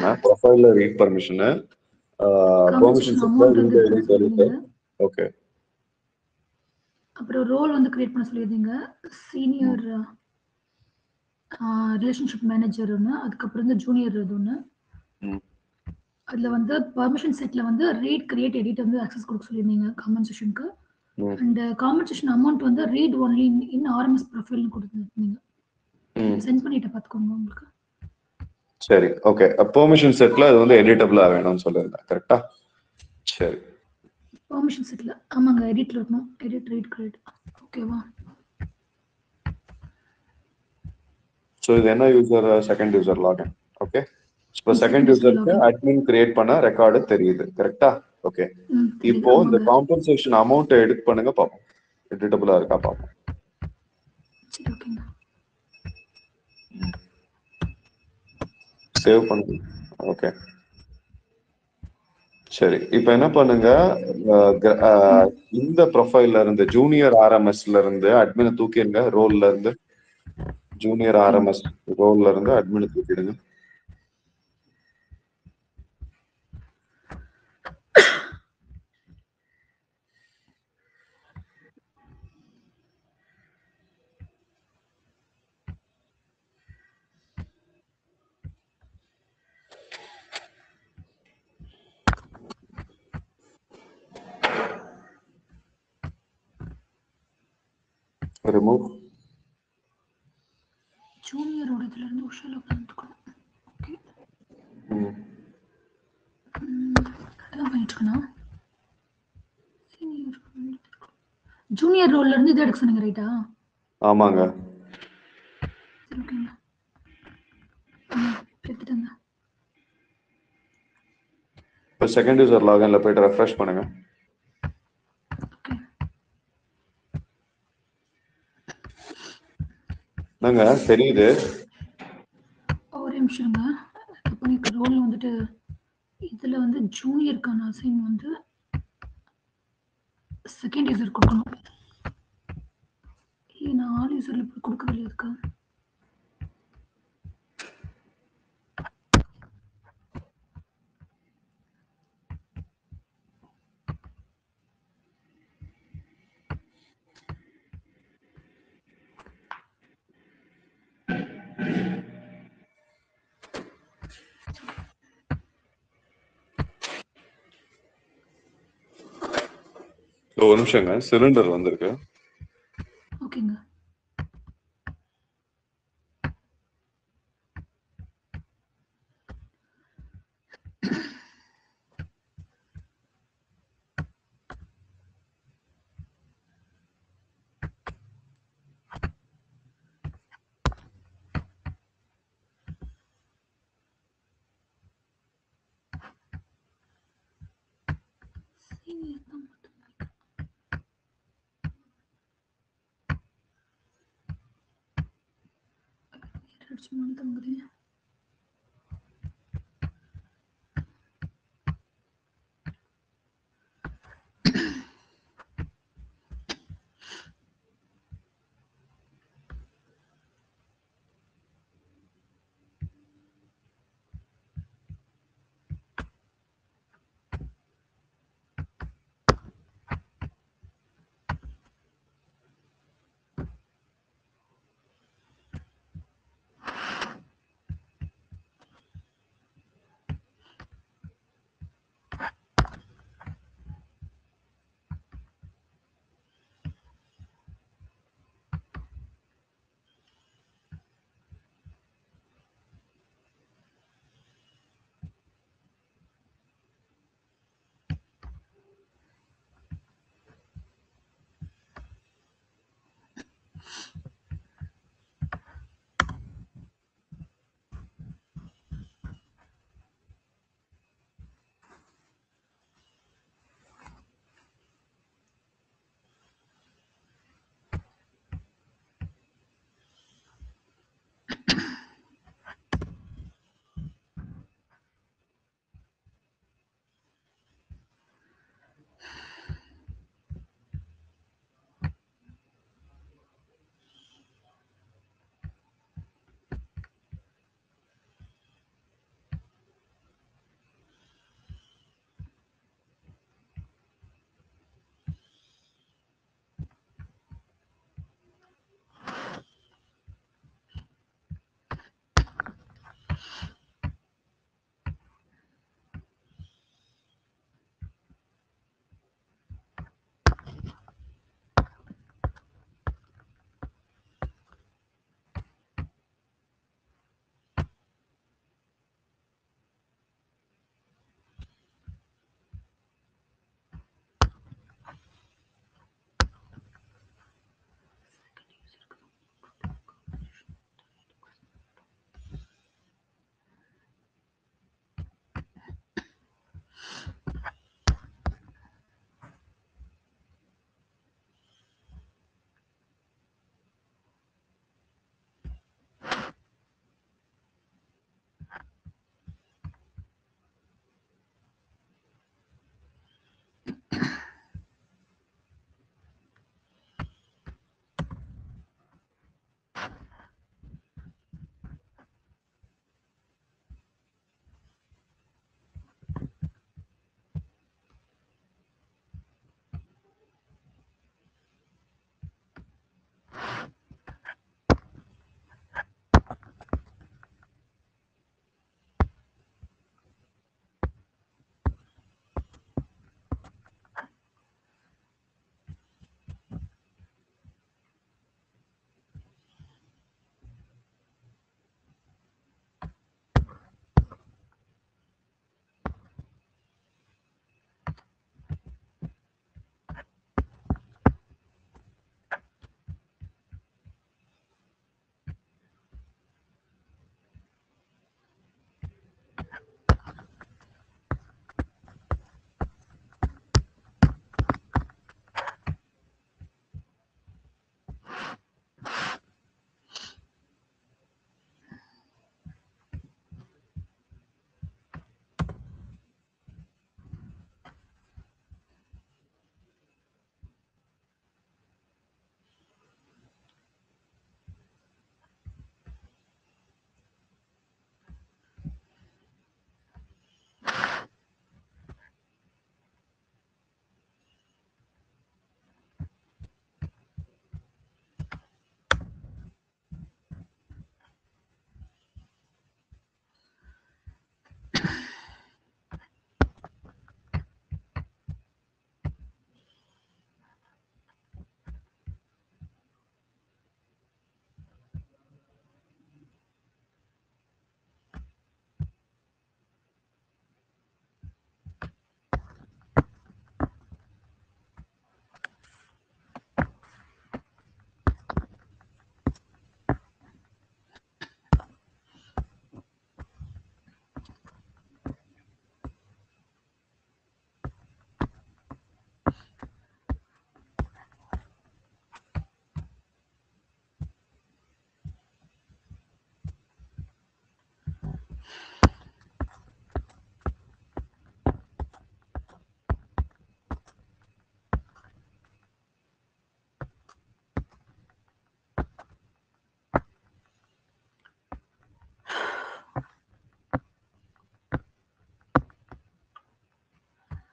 பண்ணேன். ப்ரொஃபைல்ல read permission, permission compensation செட்ல amount read வந்து எடிட் சொல்லியிருந்தீங்க. ஓகே. அப்புறம் ரோல் வந்து கிரியேட் பண்ண சொல்லியிருந்தீங்க. சீனியர் ரிலேஷன்ஷிப் மேனேஜர் ஒன்று, அதுக்கப்புறம் வந்து ஜூனியர் இது ஒன்று. அதில் வந்து பர்மிஷன் செட்டில் வந்து ரீட் கிரியேட் எடிட் வந்து ஆக்சஸ் கொடுக்க சொல்லியிருந்தீங்க காம்பன்சேஷனுக்கு. அண்ட் காம்பன்சேஷன் அமௌண்ட் வந்து ரீட் ஒன்லி இன் ஆர்எம்எஸ் ப்ரொஃபைல்னு கொடுத்துருந்தீங்க. சென்ட் பண்ணிட்டு பார்த்துக்கோங்க உங்களுக்கு. சரி, ஓகே. பெர்மிஷன் செட்ல அது வந்து எடிட்டபிளா வேணும்னு சொல்லியிருந்தேன், கரெக்டா? சரி, பெர்மிஷன் செட்டில் ஆமாங்க, எடிட்டில் இருக்கணும். எடிட் ரீட் கிரியேட், ஓகேவா? ஸோ இது என்ன user? Second user login. Okay. இப்போ செகண்ட் யூசருக்கு அட்மின் கிரியேட் பண்ண ரெக்கார்டு தெரியுது, கரெக்டா? ஓகே. இப்போ இந்த காம்பன்சேஷன் அமௌண்ட் எடிட் பண்ணுங்க பார்ப்போம், எடிட்டபிளா இருக்கா பார்ப்போம். சரி, ஓகேங்க. சேவ் பண்ணுங்க. ஓகே, சரி. இப்போ என்ன பண்ணுங்க, இந்த ப்ரொஃபைல்ல இருந்து ஜூனியர் ஆர்எம்எஸ்ல இருந்து அட்மினை தூக்கிடுங்க. ரோல்ல இருந்து ஜூனியர் ஆர்எம்எஸ் ரோல்ல இருந்து அட்மினை தூக்கிடுங்க. ரிமூவ். ஜூனியரோட இதுல இருந்து உஷால வந்துக்கணும். ஓகே, அதான் பண்ணிட்டு இருக்கணும். ஜூனியர் ரோல்ல இருந்து இது எடுக்க சொன்னீங்க, ரைட்டா? ஆமாங்க. சரி, ஓகேங்க. எடுத்துட்டேங்க. இப்போ செகண்ட் யூசர் லாகின்ல போயிட்டு ரெஃப்ரெஷ் பண்ணுங்க. என்னங்க தெரியுது? ஒரு நிமிஷங்க. இப்போ நீங்க ரோல் வந்துட்டு இதுல வந்து ஜூனியருக்கான அசைன் வந்து செகண்ட் யூசர் கொடுக்கணும். நான் ஆல் யூசர்ல போய் கொடுக்கவே இருக்கா? ஒரு நிமிஷங்க, சிலிண்டர் வந்திருக்கு. ஓகேங்க.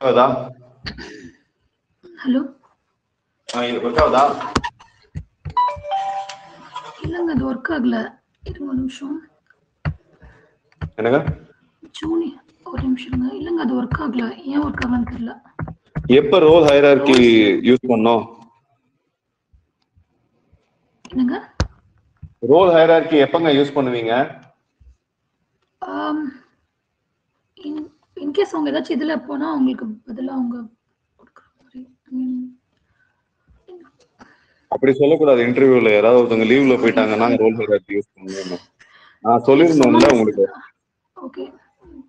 ಹೌದಾ? ஹலோ இது ஒர்க் ஆகுதா? இல்லைங்க அது ஒர்க் ஆகல. இருங்க ஒரு நிமிஷம். என்னங்க? ஜூனி ஒரு நிமிஷங்க. இல்லைங்க அது ஒர்க் ஆகல. ஏன் ஒர்க் ஆகலன்னு தெரியல. எப்ப ரோல் ஹைரார்கி யூஸ் பண்ணோம்? என்னங்க? ரோல் ஹைரார்கி எப்பங்க யூஸ் பண்ணுவீங்க? இன்கேஸ் அவங்க ஏதாச்சும் இதுல போனா அவங்களுக்கு பதிலா அவங்க அப்படி சொல்லக்கூடாது. இன்டர்வியூல யாராவது ஒருத்தவங்க லீவ்ல போயிட்டாங்கன்னா ரோல் ஹைரார்கி யூஸ் பண்ணணும். நான் சொல்லிருந்தேன்ல உங்களுக்கு. ஓகே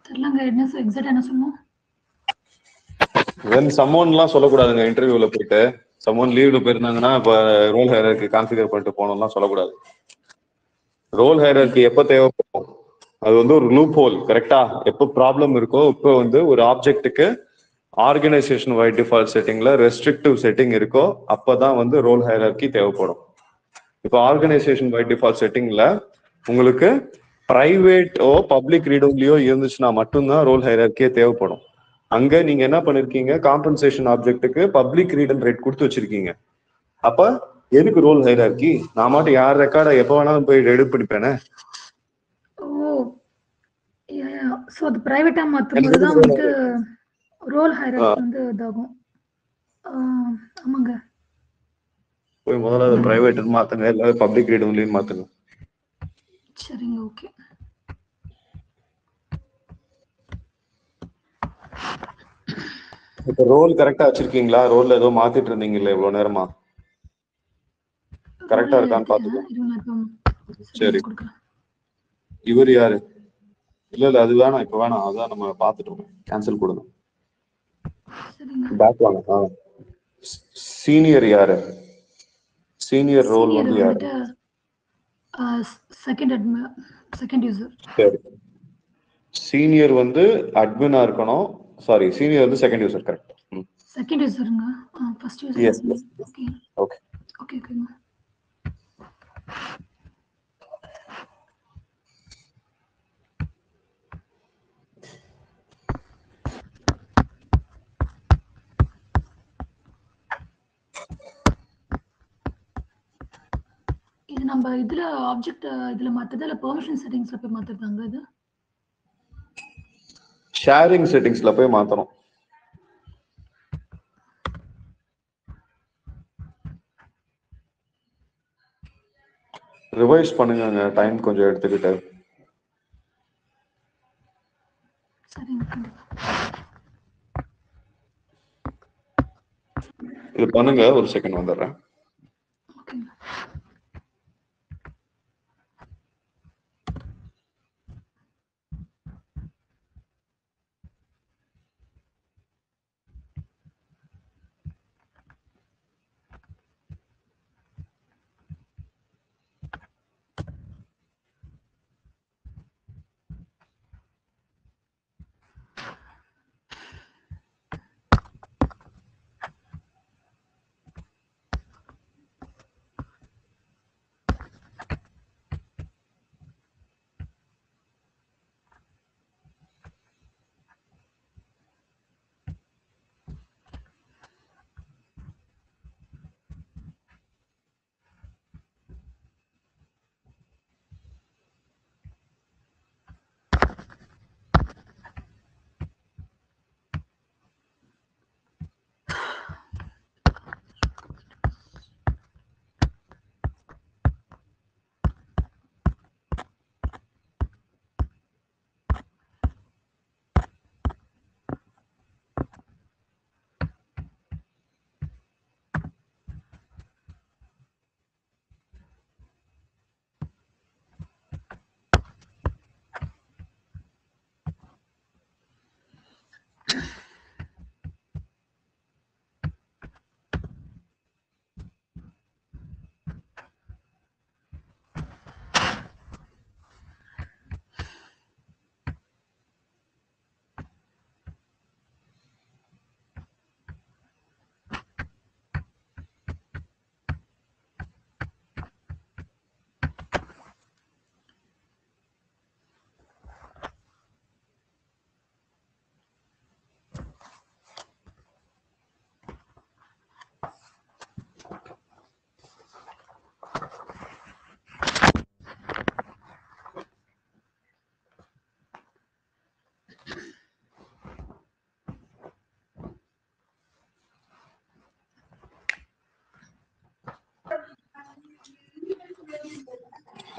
தெரியலங்க. என்ன எக்ஸாக்ட்டா என்ன சொன்னோம்? when someoneலாம் சொல்லக்கூடாதுங்க. இன்டர்வியூல போயிட்டு someone லீவ்ல போயிருந்தாங்கன்னா இப்ப ரோல் ஹைரார்கி கான்ஃபிகர் பண்ணிட்டு போனோம்லாம் சொல்லக்கூடாது. ரோல் ஹைரார்கி எப்ப தேவைப்படும்? அது வந்து ஒரு லூப் ஹோல். கரெக்டா? எப்போ ப்ராப்ளம் இருக்கோ இப்போ வந்து ஒரு ஆப்ஜெக்ட்டுக்கு ஆர்கனைசேஷன் வைட் டிஃபால்ட் செட்டிங்ல ரெஸ்ட்ரிக்டிவ் செட்டிங் இருக்கோ அப்பதான் வந்து ரோல் ஹைரார்கி தேவைப்படும். இப்போ ஆர்கனைசேஷன் வைட் டிஃபால்ட் செட்டிங்ல உங்களுக்கு பிரைவேட்டோ பப்ளிக் ரீட் ஒன்லியோ இருந்துச்சுன்னா மட்டும்தான் ரோல் ஹைரார்கியே தேவைப்படும். அங்க நீங்க என்ன பண்ணிருக்கீங்க? காம்பன்சேஷன் ஆப்ஜெக்ட்டுக்கு பப்ளிக் ரீட் அண்ட் ரைட் கொடுத்து வச்சிருக்கீங்க. அப்ப எதுக்கு ரோல் ஹைரார்கி? நான் மட்டும் யார் ரெக்கார்டை எப்ப வேணாலும் போய் எடிட் பண்ணிப்பேனே. ஓ சோ அது பிரைவேட்டா மாத்தும்போது தான் வந்துட்டு ரோல் ஹைரார்கி வந்து இதாகும். ஆமாங்க. போய் முதல்ல அதை பிரைவேட் மாத்துங்க, இல்ல பப்ளிக் ரீட் ஒன்லின்னு மாத்துங்க. சரிங்க ஓகே. இப்ப ரோல் கரெக்டா வச்சிருக்கீங்களா? ரோல்ல ஏதோ மாத்திட்டு இருந்தீங்கல்ல இவ்வளவு நேரமா, கரெக்டா இருக்கான்னு பாத்துக்கோ. சரி, இவர் யாரு? இல்ல அது வேணாம், இப்ப வேணாம். அதான் நம்ம பாத்துட்டோம். கேன்சல் கொடுங்க. பேக் வாங்க. சீனியர் யாரு? சீனியர் ரோல் வந்து யாரு? Second user. சரி, சீனியர் வந்து அட்மினா இருக்கணும். சாரி, சீனியர் வந்து செகண்ட் யூசர். கரெக்ட். செகண்ட் யூசருங்க. First user. Yes yes. Okay okay okay ஓகேங்க. இது நம்ம இதுல ஆப்ஜெக்ட் இதுல மாத்துறதா இல்ல பெர்மிஷன் செட்டிங்ஸ்ல போய் மாத்துறதாங்க? இது ஷேரிங் செட்டிங்ஸ்ல போய் மாத்தணும். ரிவைஸ் பண்ணுங்க, டைம் கொஞ்சம் எடுத்துக்கிட்டு. இது பண்ணுங்க, ஒரு செகண்ட் வந்துடுறேன்.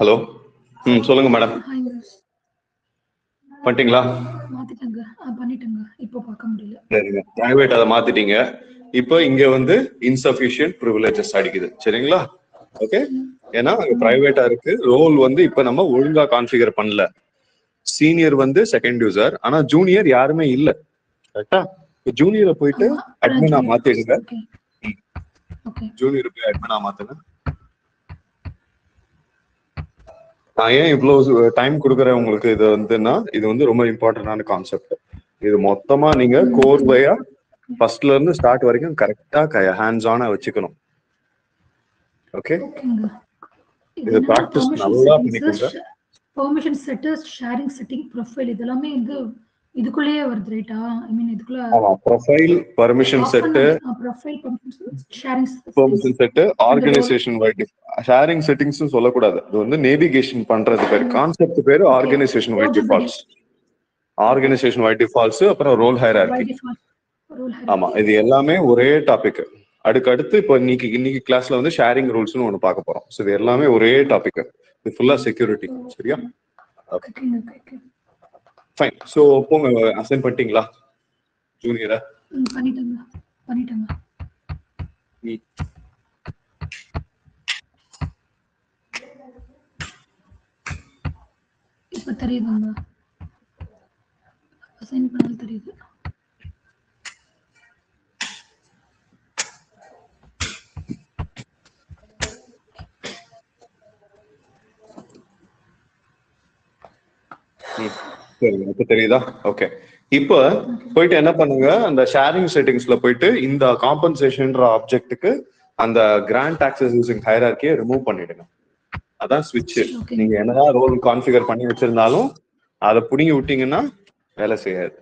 ஹலோ. சொல்லுங்க மேடம். பண்ணிட்டீங்களா? மாத்திட்டேங்க. பண்ணிட்டேங்க. இப்போ பார்க்க முடியல. சரிங்க. பிரைவேட் அதை மாத்திட்டீங்க. இப்போ இங்க வந்து இன்சஃபிஷியன்ட் ப்ரிவிலேஜஸ் அடிக்குது. சரிங்களா? ஓகே. ஏன்னா அங்க பிரைவேட்டா இருக்கு. ரோல் வந்து இப்ப நம்ம ஒழுங்கா கான்ஃபிகர் பண்ணல. சீனியர் வந்து செகண்ட் யூசர், ஆனா ஜூனியர் யாருமே இல்ல. கரெக்டா? ஜூனியரை போயிட்டு அட்மினா மாத்திடுங்க. ஜூனியர் போய் அட்மினா மாத்துங்க. நான் ஏன் இவ்வளவு டைம் கொடுக்குறேன் உங்களுக்கு இது வந்துன்னா, இது வந்து ரொம்ப இம்பார்ட்டன்டான கான்செப்ட். இது மொத்தமா நீங்க கோர்வையா ஃபர்ஸ்ட்ல இருந்து ஸ்டார்ட் வரைக்கும் கரெக்டா ஹேண்ட்ஸ் ஆனா வச்சுக்கணும். ஓகே, இது பிராக்டிஸ் நல்லா பண்ணிக்கோங்க. Permission setters, sharing setting, profile இதெல்லாமே வந்து இதுக்குள்ளேயே வருது ரைட்டா? ஐ மீன் இதுக்குள்ள ஆமா, profile, permission set, profile, sharing permission set, organisation wide sharing settings சொல்லக்கூடாது. இது வந்து நேவிகேஷன் பண்றது பேர், கான்செப்ட் பேரு organisation wide defaults. Organisation wide defaults, அப்புறம் ரோல் ஹையரார்கி. ஆமா, இது எல்லாமே ஒரே டாபிக். அடுத்து இப்போ இன்னைக்கு கிளாஸ்ல வந்து ஷேரிங் ரூல்ஸ்னு ஒன்னு பார்க்க போறோம். சோ இது எல்லாமே ஒரே டாபிக். இது ஃபுல்லா செக்யூரிட்டி. சரியா? Okay, fine. சோ போங்க, அசைன் பண்ணிட்டீங்களா ஜூனியரா? பண்ணிட்டேங்க. இப்ப தெரியுதுங்க. அசைன் பண்ணது தெரியுது. சரிங்க, இப்ப தெரியுதா? ஓகே, இப்ப போயிட்டு என்ன பண்ணுங்க, அந்த ஷேரிங் செட்டிங்ஸ்ல போயிட்டு இந்த காம்பன்சேஷன்ற ஆப்ஜெக்ட்டுக்கு அந்த கிராண்ட் ஆக்சஸ் யூசிங் ஹையரார்கியை ரிமூவ் பண்ணிடுங்க. அதான் ஸ்விட்ச். நீங்க என்னதான் ரோல் கான்ஃபிகர் பண்ணி வச்சிருந்தாலும் அதை புடிங்கி விட்டீங்கன்னா வேலை செய்யாது.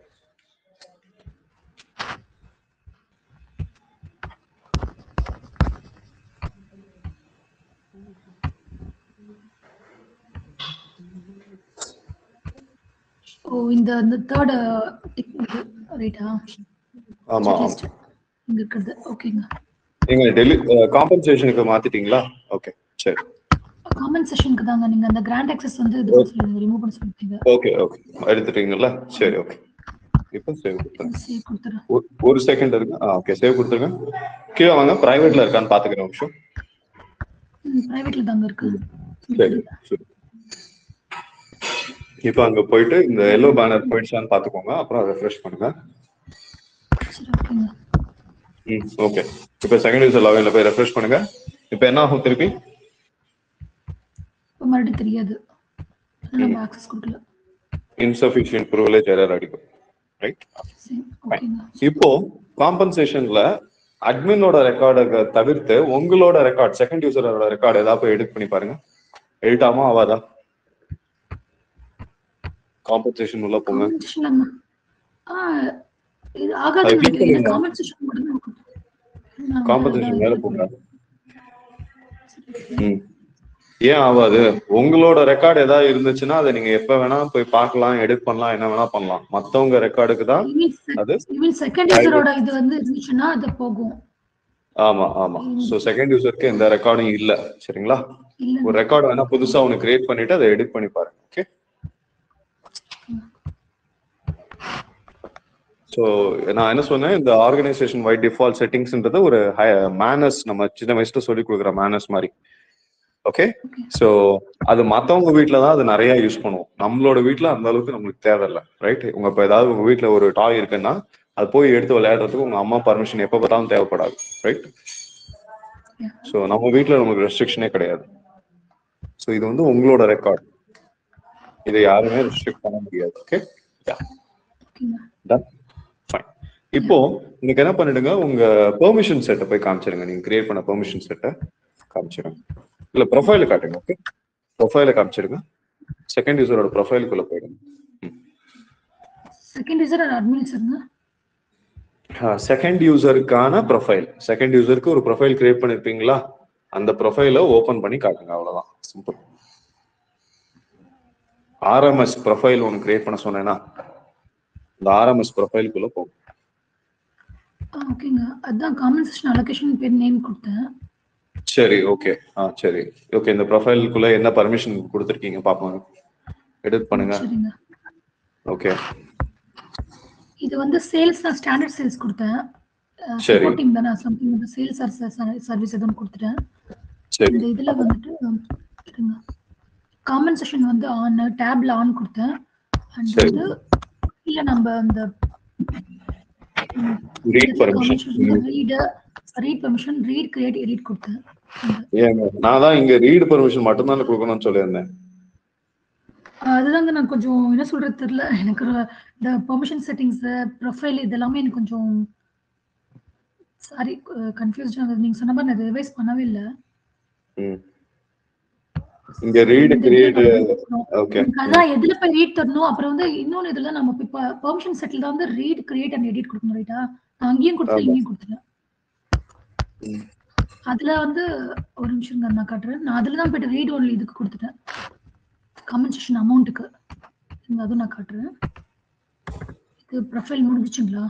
இந்த தேர்ட் ரைட்டா? ஆமா, இங்க இருக்குது. ஓகேங்க. நீங்க காம்பன்சேஷனுக்கு மாத்திட்டீங்களா? ஓகே, சரி. காம்பன்சேஷனுக்கு தாங்க நீங்க அந்த கிராண்ட் ஆக்சஸ் வந்து ரிமூவ் பண்ண சொல்லிட்டீங்க. ஓகே, எடுத்துட்டீங்களா? சரி, ஓகே. இப்போ சேவ் கொடுத்துறேன். ஒரு செகண்ட் இருக்கு. ஓகே, சேவ் கொடுத்துருங்க. கீழே வாங்க, பிரைவேட்ல இருக்கான்னு பாத்துக்கிறேன் ஒரு நிமிஷம். பிரைவேட்ல தாங்க இருக்கு. சரி. இப்போ அங்க போயிட்டு இந்த எல்லோ பேனர் போயிடுச்சான்னு பாத்துக்கோங்க. அப்புறம் ரெஃப்ரெஷ் பண்ணுங்க. ஓகே, இப்போ செகண்ட் யூசர் லாகின்ல போய் ரெஃப்ரெஷ் பண்ணுங்க. இப்போ என்ன ஆகும் திருப்பி? மறுபடியும் தெரியாது. நம்ம ஆக்சஸ் கொடுக்கல. இன்சஃபிஷியன்ட் ப்ரிவிலேஜ் எரர் அடிக்கும். ரைட்? இப்போ காம்பன்சேஷன்ல அட்மினோட ரெக்கார்டை தவிர்த்து உங்களோட ரெக்கார்ட், செகண்ட் யூசரோட ரெக்கார்டு ஏதாவது போய் எடிட் பண்ணி பாருங்க. எடிட் ஆமா ஆவாதா? காம்பன்சேஷன் உள்ள போங்க. இது ஆகாது. காம்பன்சேஷன் மேல போங்க. ஏன் ஆகாது? உங்களோட ரெக்கார்டு ஏதாவது இருந்துச்சுன்னா அதை நீங்க எப்ப வேணா போய் பார்க்கலாம், எடிட் பண்ணலாம், என்ன வேணா பண்ணலாம். மத்தவங்க ரெக்கார்டுக்கு தான் அது. செகண்ட் யூசரோட இது வந்து இருந்துச்சுன்னா அது போகும். ஆமா. சோ செகண்ட் யூசருக்கு எந்த ரெக்கார்டும் இல்ல. சரிங்களா? ஒரு ரெக்கார்ட் வேணா புதுசா ஒன்னு கிரியேட் பண்ணிட்டு அதை எடிட் பண்ணி பாருங்க. ஓகே. ஸோ நான் என்ன சொன்னேன், இந்த ஆர்கனைசேஷன் வைட் டிஃபால்ட் செட்டிங்ஸ்ன்றது ஒரு மேனர்ஸ், நம்ம சின்ன வயசுல சொல்லி கொடுக்குற மேனர்ஸ் மாதிரி. ஓகே. ஸோ அது மற்றவங்க வீட்டில தான் அது நிறைய யூஸ் பண்ணுவோம். நம்மளோட வீட்டில் அந்த அளவுக்கு நம்மளுக்கு தேவையில்லை. ரைட்? இப்போ ஏதாவது உங்க வீட்டில் ஒரு டாய் இருக்குன்னா அது போய் எடுத்து விளையாடுறதுக்கு உங்க அம்மா பர்மிஷன் எப்போ பார்த்தாலும் தேவைப்படாது. ரைட்? ஸோ நம்ம வீட்டில் நமக்கு ரெஸ்ட்ரிக்ஷனே கிடையாது. ஸோ இது வந்து உங்களோட ரெக்கார்ட், இதை யாருமே ரெஸ்ட்ரிக்ட் பண்ண முடியாது. Okay, done, fine. இப்போ இன்னைக்கு என்ன பண்ணிடுங்க, உங்க பெர்மிஷன் செட்டை போய் காமிச்சிருங்க. நீங்க கிரியேட் பண்ண பெர்மிஷன் செட்டை காமிச்சிருங்க. இல்ல ப்ரொஃபைல காட்டுங்க. ஓகே, ப்ரொஃபைல காமிச்சிருங்க. செகண்ட் யூசரோட ப்ரொஃபைலுக்குள்ள போயிடுங்க. செகண்ட் யூசர் அட்மின் சார்ங்க. செகண்ட் யூசருக்கான ப்ரொஃபைல், செகண்ட் யூசருக்கு ஒரு ப்ரொஃபைல் கிரியேட் பண்ணிருப்பீங்களா, அந்த ப்ரொஃபைலை ஓபன் பண்ணி காட்டுங்க. அவ்வளவுதான், சிம்பிள். ஆர்எம்எஸ் ப்ரொஃபைல் ஒன்று கிரியேட் பண்ண சொன்னேன்னா இந்த ஆர்எம்எஸ் ப்ரொஃபைலுக்குள்ள போகும். ஓகேங்க, அதான் காம்பன்சேஷன் அலோகேஷன் பேர் நேம் கொடுத்தேன். சரி, ஓகே. சரி. ஓகே, இந்த ப்ரொஃபைலுக்குள்ள என்ன பர்மிஷன் கொடுத்துருக்கீங்க பாப்போம். எடிட் பண்ணுங்க. சரிங்க. ஓகே. இது வந்து சேல்ஸ் தான், ஸ்டாண்டர்ட் சேல்ஸ் கொடுத்தேன். சரி. சப்போர்ட்டிங் தானே, சம்திங் வந்து சேல்ஸ் சர்வீஸ் எதுவும் கொடுத்துட்டேன். சரி. இந்த இதுல வந்துட்டு இருங்க, காம்பன்சேஷன் வந்து ஆன், டேப்ல ஆன் கொடுத்தேன். அண்ட் சரி. வந்து இல்ல நம்ம அந்த read permission, read permission, read create edit கொடுத்தேன். ஏங்க நான் தான் இங்க ரீட் பர்மிஷன் மட்டும் தான் கொடுக்கணும்னு சொல்லியிருந்தேன். அதுதாங்க நான் கொஞ்சம் என்ன சொல்றது தெரியல எனக்கு. இந்த பெர்மிஷன் செட்டிங்ஸ், ப்ரொஃபைல் இதெல்லாமே எனக்கு கொஞ்சம் சாரி கன்ஃபியூஸ்ட் ஆகுது. நீங்க சொன்ன மாதிரி நான் ரிவைஸ் பண்ணவே இல்ல. இங்க ரீட் கிரியேட், ஓகே. அதான் எதுல போய் ரீட் தரணும். அப்புறம் வந்து இன்னொன்னு இதுல நம்ம இப்ப பெர்மிஷன் செட்டில் தான் வந்து ரீட் கிரியேட் அண்ட் எடிட் கொடுக்கணும், ரைட்டா? நான் அங்கேயும் கொடுத்தேன், இங்கேயும் கொடுத்துட்டேன். அதுல வந்து ஒரு நிமிஷம் நான் காட்டுறேன். நான் அதுல தான் போயிட்டு ரீட் ஒன்லி இதுக்கு கொடுத்துட்டேன், காம்பன்சேஷன் அமௌண்ட்டுக்கு. அதுவும் நான் காட்டுறேன். இது ப்ரொஃபைல் முடிஞ்சிச்சுங்களா?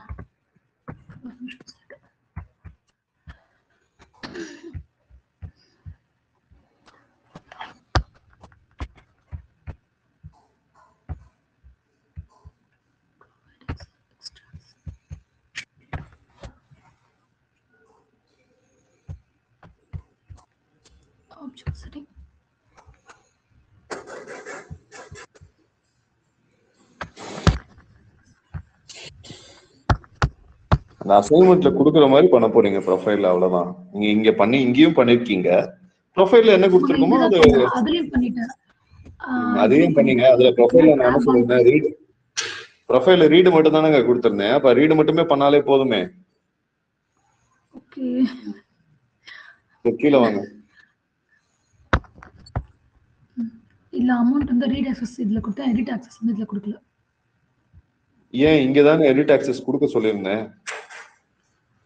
Object setting. அந்த அசைன்மெண்ட்ல குடுக்குற மாதிரி பண்ண போறீங்க ப்ரொஃபைல், அவ்வளவுதான். நீங்க இங்க பண்ணி இங்கேயும் பண்ணிருக்கீங்க. ப்ரொஃபைல்ல என்ன கொடுத்துருக்கோமோ அது அதுலயும் பண்ணிட்டேன். அதையும் பண்ணீங்க. அதுல ப்ரொஃபைல்ல நான் என்ன சொல்லிருந்தேன், ரீட் ப்ரொஃபைல்ல ரீடு மட்டும் தானங்க கொடுத்திருந்தேன். அப்ப ரீடு மட்டுமே பண்ணாலே போதுமே. ஓகே, கீழே வாங்க. இல்ல அமௌண்ட் வந்து ரீட் ஆக்சஸ் இதுல கொடுத்தேன், எடிட் ஆக்சஸ் வந்து இதுல கொடுக்கல. ஏன் இங்க தானே எடிட் ஆக்சஸ் கொடுக்க சொல்லியிருந்தேன்.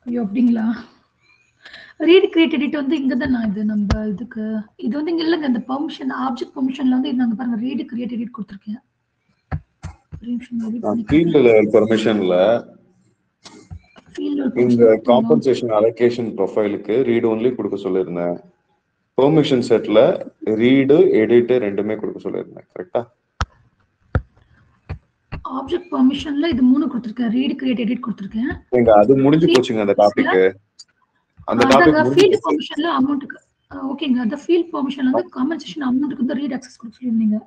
ஐயோ அப்படிங்களா? ரீட் கிரியேட் எடிட் வந்து இங்க தான். நான் இது நம்ம இதுக்கு இது வந்து இங்க இல்லங்க. இந்த பெர்மிஷன், ஆப்ஜெக்ட் பெர்மிஷன்ல வந்து நாங்க பாருங்க ரீட் கிரியேட் எடிட் கொடுத்திருக்கேன். ஃபீல்ட் லெவல் பெர்மிஷன்ல இந்த காம்பன்சேஷன் அலோகேஷன் ப்ரொஃபைலுக்கு ரீட் ஒன்லி கொடுக்க சொல்லியிருந்தேன். பெர்மிஷன் செட்ல ரீடு எடிட் ரெண்டுமே கொடுக்க சொல்லியிருந்தேன், கரெக்டா? ஆப்ஜெக்ட் பெர்மிஷன்ல இது மூணு கொடுத்திருக்கேன், ரீட் கிரியேட் எடிட் கொடுத்திருக்கேன். நீங்க அது முடிஞ்சு போச்சுங்க அந்த டாபிக். அந்த டாபிக் ஃபீல்ட் பெர்மிஷன்ல அமௌண்ட்க்கு ஓகேங்க. அந்த ஃபீல்ட் பெர்மிஷன்ல வந்து காம்பன்சேஷன் அமௌண்ட்க்கு வந்து ரீட் ஆக்சஸ் கொடுக்க சொல்லிருந்தீங்க.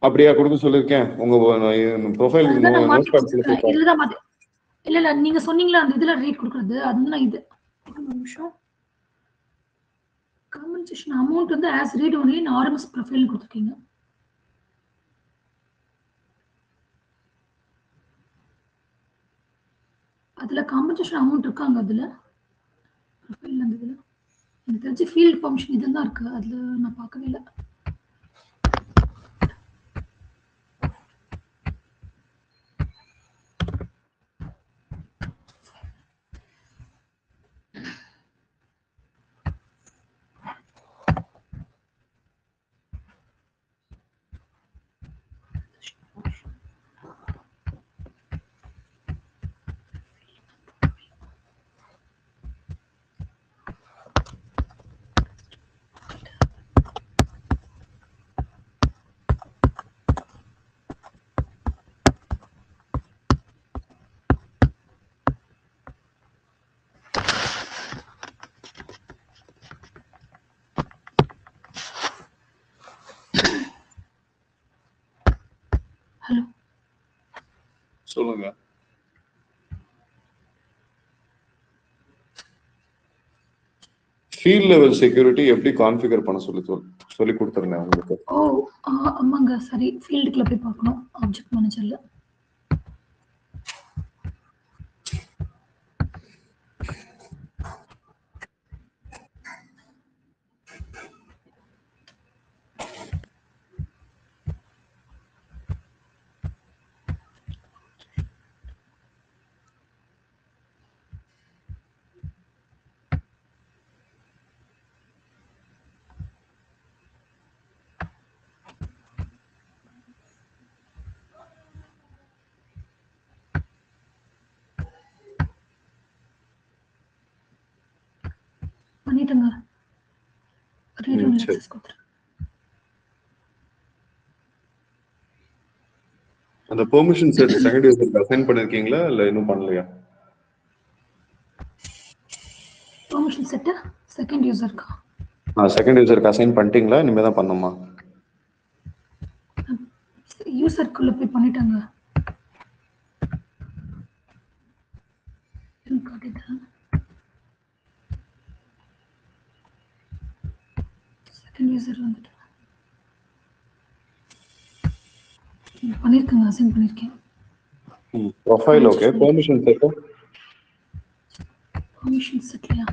அப்படியே கொடுக்க சொல்லிருக்கேன். உங்க ப்ரொஃபைல் நோட்பேட் இதுதான் மாதிரி. இல்ல நீங்க சொன்னீங்களா அந்த இதுல ரீட் கொடுக்கிறது, அதுதான் இது. ஒரு நிமிஷம். காம்பன்சேஷன் அமௌண்ட் வந்து as read only in RMS profile கொடுத்துருக்கீங்க. அதுல காம்பன்சேஷன் அமௌண்ட் இருக்காங்க அதுல ப்ரொஃபைல். அந்த இதுல எனக்கு தெரிஞ்சு ஃபீல்ட் பெர்மிஷன் இதுதான் இருக்கு, அதுல நான் பார்க்கவே இல்லை. ஹலோ, சொல்லுங்க. ஃபீல்ட் லெவல் செக்யூரிட்டி எப்படி கான்ஃபிகர் பண்ண சொல்லி கொடுத்துருந்தேன் உங்களுக்கு. ஆமாங்க, சரி. ஃபீல்டுக்குள்ள போய் பார்க்கணும் ஆப்ஜெக்ட் மேனேஜர்ல. பண்ணிட்டேங்க. ரீட் ஒன்லி சரி. ஆக்சஸ் கொடுத்துருங்க. அந்த பெர்மிஷன் செட் செகண்ட் யூசருக்கு அசைன் பண்ணிருக்கீங்களா இல்ல இன்னும் பண்ணலையா? பெர்மிஷன் செட் செகண்ட் யூசர்க்கா? செகண்ட் யூசருக்கு அசைன் பண்ணிட்டீங்களா? இனிமே தான் பண்ணுமா? யூசருக்குள்ள போய் பண்ணிட்டாங்க. செகண்ட் யூசர் வந்துட்டு பண்ணிருக்கேங்க, அசைன் பண்ணிருக்கேன். Profile okay. Permission set permission செட்லையா?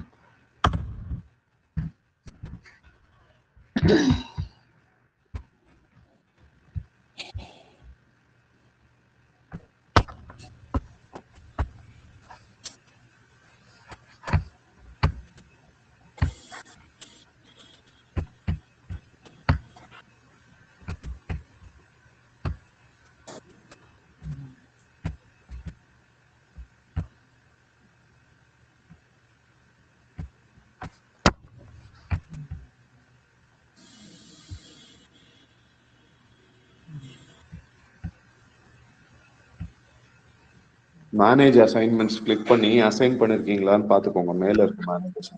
மேனேஜ் அசைன்மெண்ட்ஸ் கிளிக் பண்ணி அசைன் பண்ணிருக்கீங்களான்னு பாத்துக்கோங்க. மேல இருக்கு மேனேஜ்.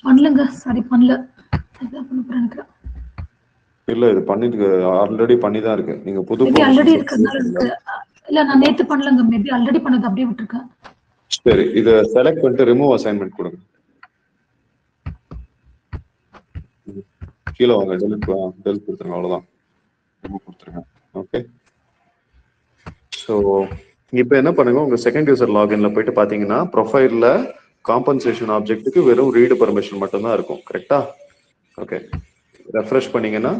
பண்ணலங்க, சாரி பண்ணல. இதான் பண்ண போறேன் நினைக்கிறேன். இல்ல இது பண்ணிட்டு ஆல்ரெடி பண்ணி தான் இருக்கு. நீங்க புது மேபி ஆல்ரெடி இருக்கிறதுனால இருக்கு. இல்ல நான் நேத்து பண்ணலங்க, மேபி ஆல்ரெடி பண்ணது அப்படியே விட்டுருக்கேன். சரி, இத செலக்ட் பண்ணிட்டு ரிமூவ் அசைன்மெண்ட் கொடுங்க. கீழே வாங்க, டெலிட் கொடுத்துருங்க. அவ்வளவுதான், ரிமூவ் கொடுத்துருங்க. ஓகே. ஸோ இப்போ என்ன பண்ணுங்க, உங்க செகண்ட் யூசர் லாகின்ல போயிட்டு பாத்தீங்கன்னா ப்ரொஃபைல்ல காம்பன்சேஷன் ஆப்ஜெக்ட்டுக்கு வெறும் ரீடு பர்மிஷன் மட்டும் தான் இருக்கும். கரெக்டா? ஓகே. ரெஃப்ரெஷ் பண்ணீங்கன்னா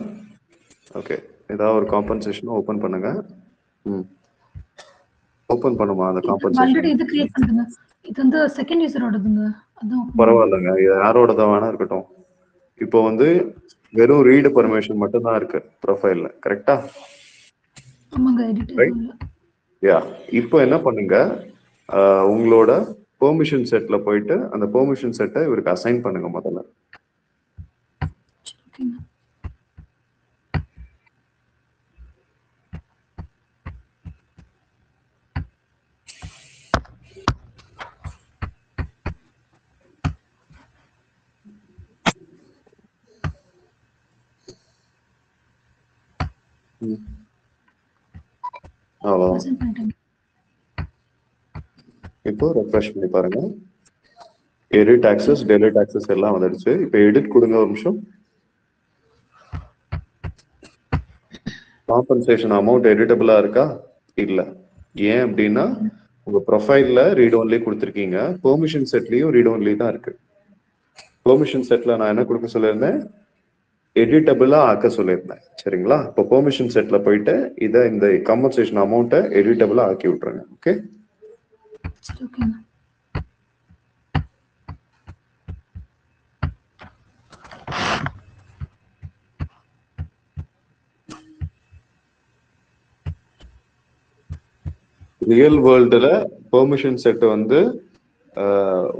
ஓகே, ஏதாவது ஒரு காம்பன்சேஷன் ஓபன் பண்ணுங்க. ஓபன் பண்ணுமா அந்த காம்பன்சேஷன்? ஆல்ரெடி இது கிரியேட் பண்ணுங்க. இது வந்து செகண்ட் யூசரோடதுங்க. அதான் பரவாயில்லைங்க, இது யாரோடதான் வேணா இருக்கட்டும். இப்போ வந்து வெறும் ரீடு பர்மிஷன் மட்டும் தான் இருக்கு ப்ரொஃபைல்ல. கரெக்டா? ஆமாங்க, எடிட் எதுவும் இல்ல. யா, இப்போ என்ன பண்ணுங்க, உங்களோட பெர்மிஷன் செட்ல போயிட்டு அந்த பெர்மிஷன் செட்டை இவருக்கு அசைன் பண்ணுங்க முதல்ல. ஓகேங்க. அவ்வளவுதான். பண்ணிட்டேங்க. இப்போ ரெஃப்ரெஷ் பண்ணி பாருங்க. எடிட் ஆக்சஸ், டெலிட் ஆக்சஸ் எல்லாம் வந்துடுச்சு. இப்போ எடிட் கொடுங்க ஒரு நிமிஷம். காம்பன்சேஷன் அமௌண்ட் எடிட்டபிளா இருக்கா? இல்ல. ஏன் அப்படின்னா உங்க ப்ரொஃபைல்ல ரீட் ஒன்லி கொடுத்துருக்கீங்க, பெர்மிஷன் செட்லயும் ரீட் ஒன்லி தான் இருக்கு. பெர்மிஷன் செட்ல நான் என்ன கொடுக்க சொல்லியிருந்தேன், எடிட்டபிளா ஆக்க சொல்லியிருந்தேன். சரிங்களா? இப்போ பெர்மிஷன் செட்ல போயிட்டு இதை இந்த காம்பன்சேஷன் அமௌண்ட்டை எடிட்டபிளா ஆக்கி விட்டுருங்க. ஓகே. சரி, ஓகேங்க. ரியல் வேர்ல்டுல பெர்மிஷன் செட் வந்து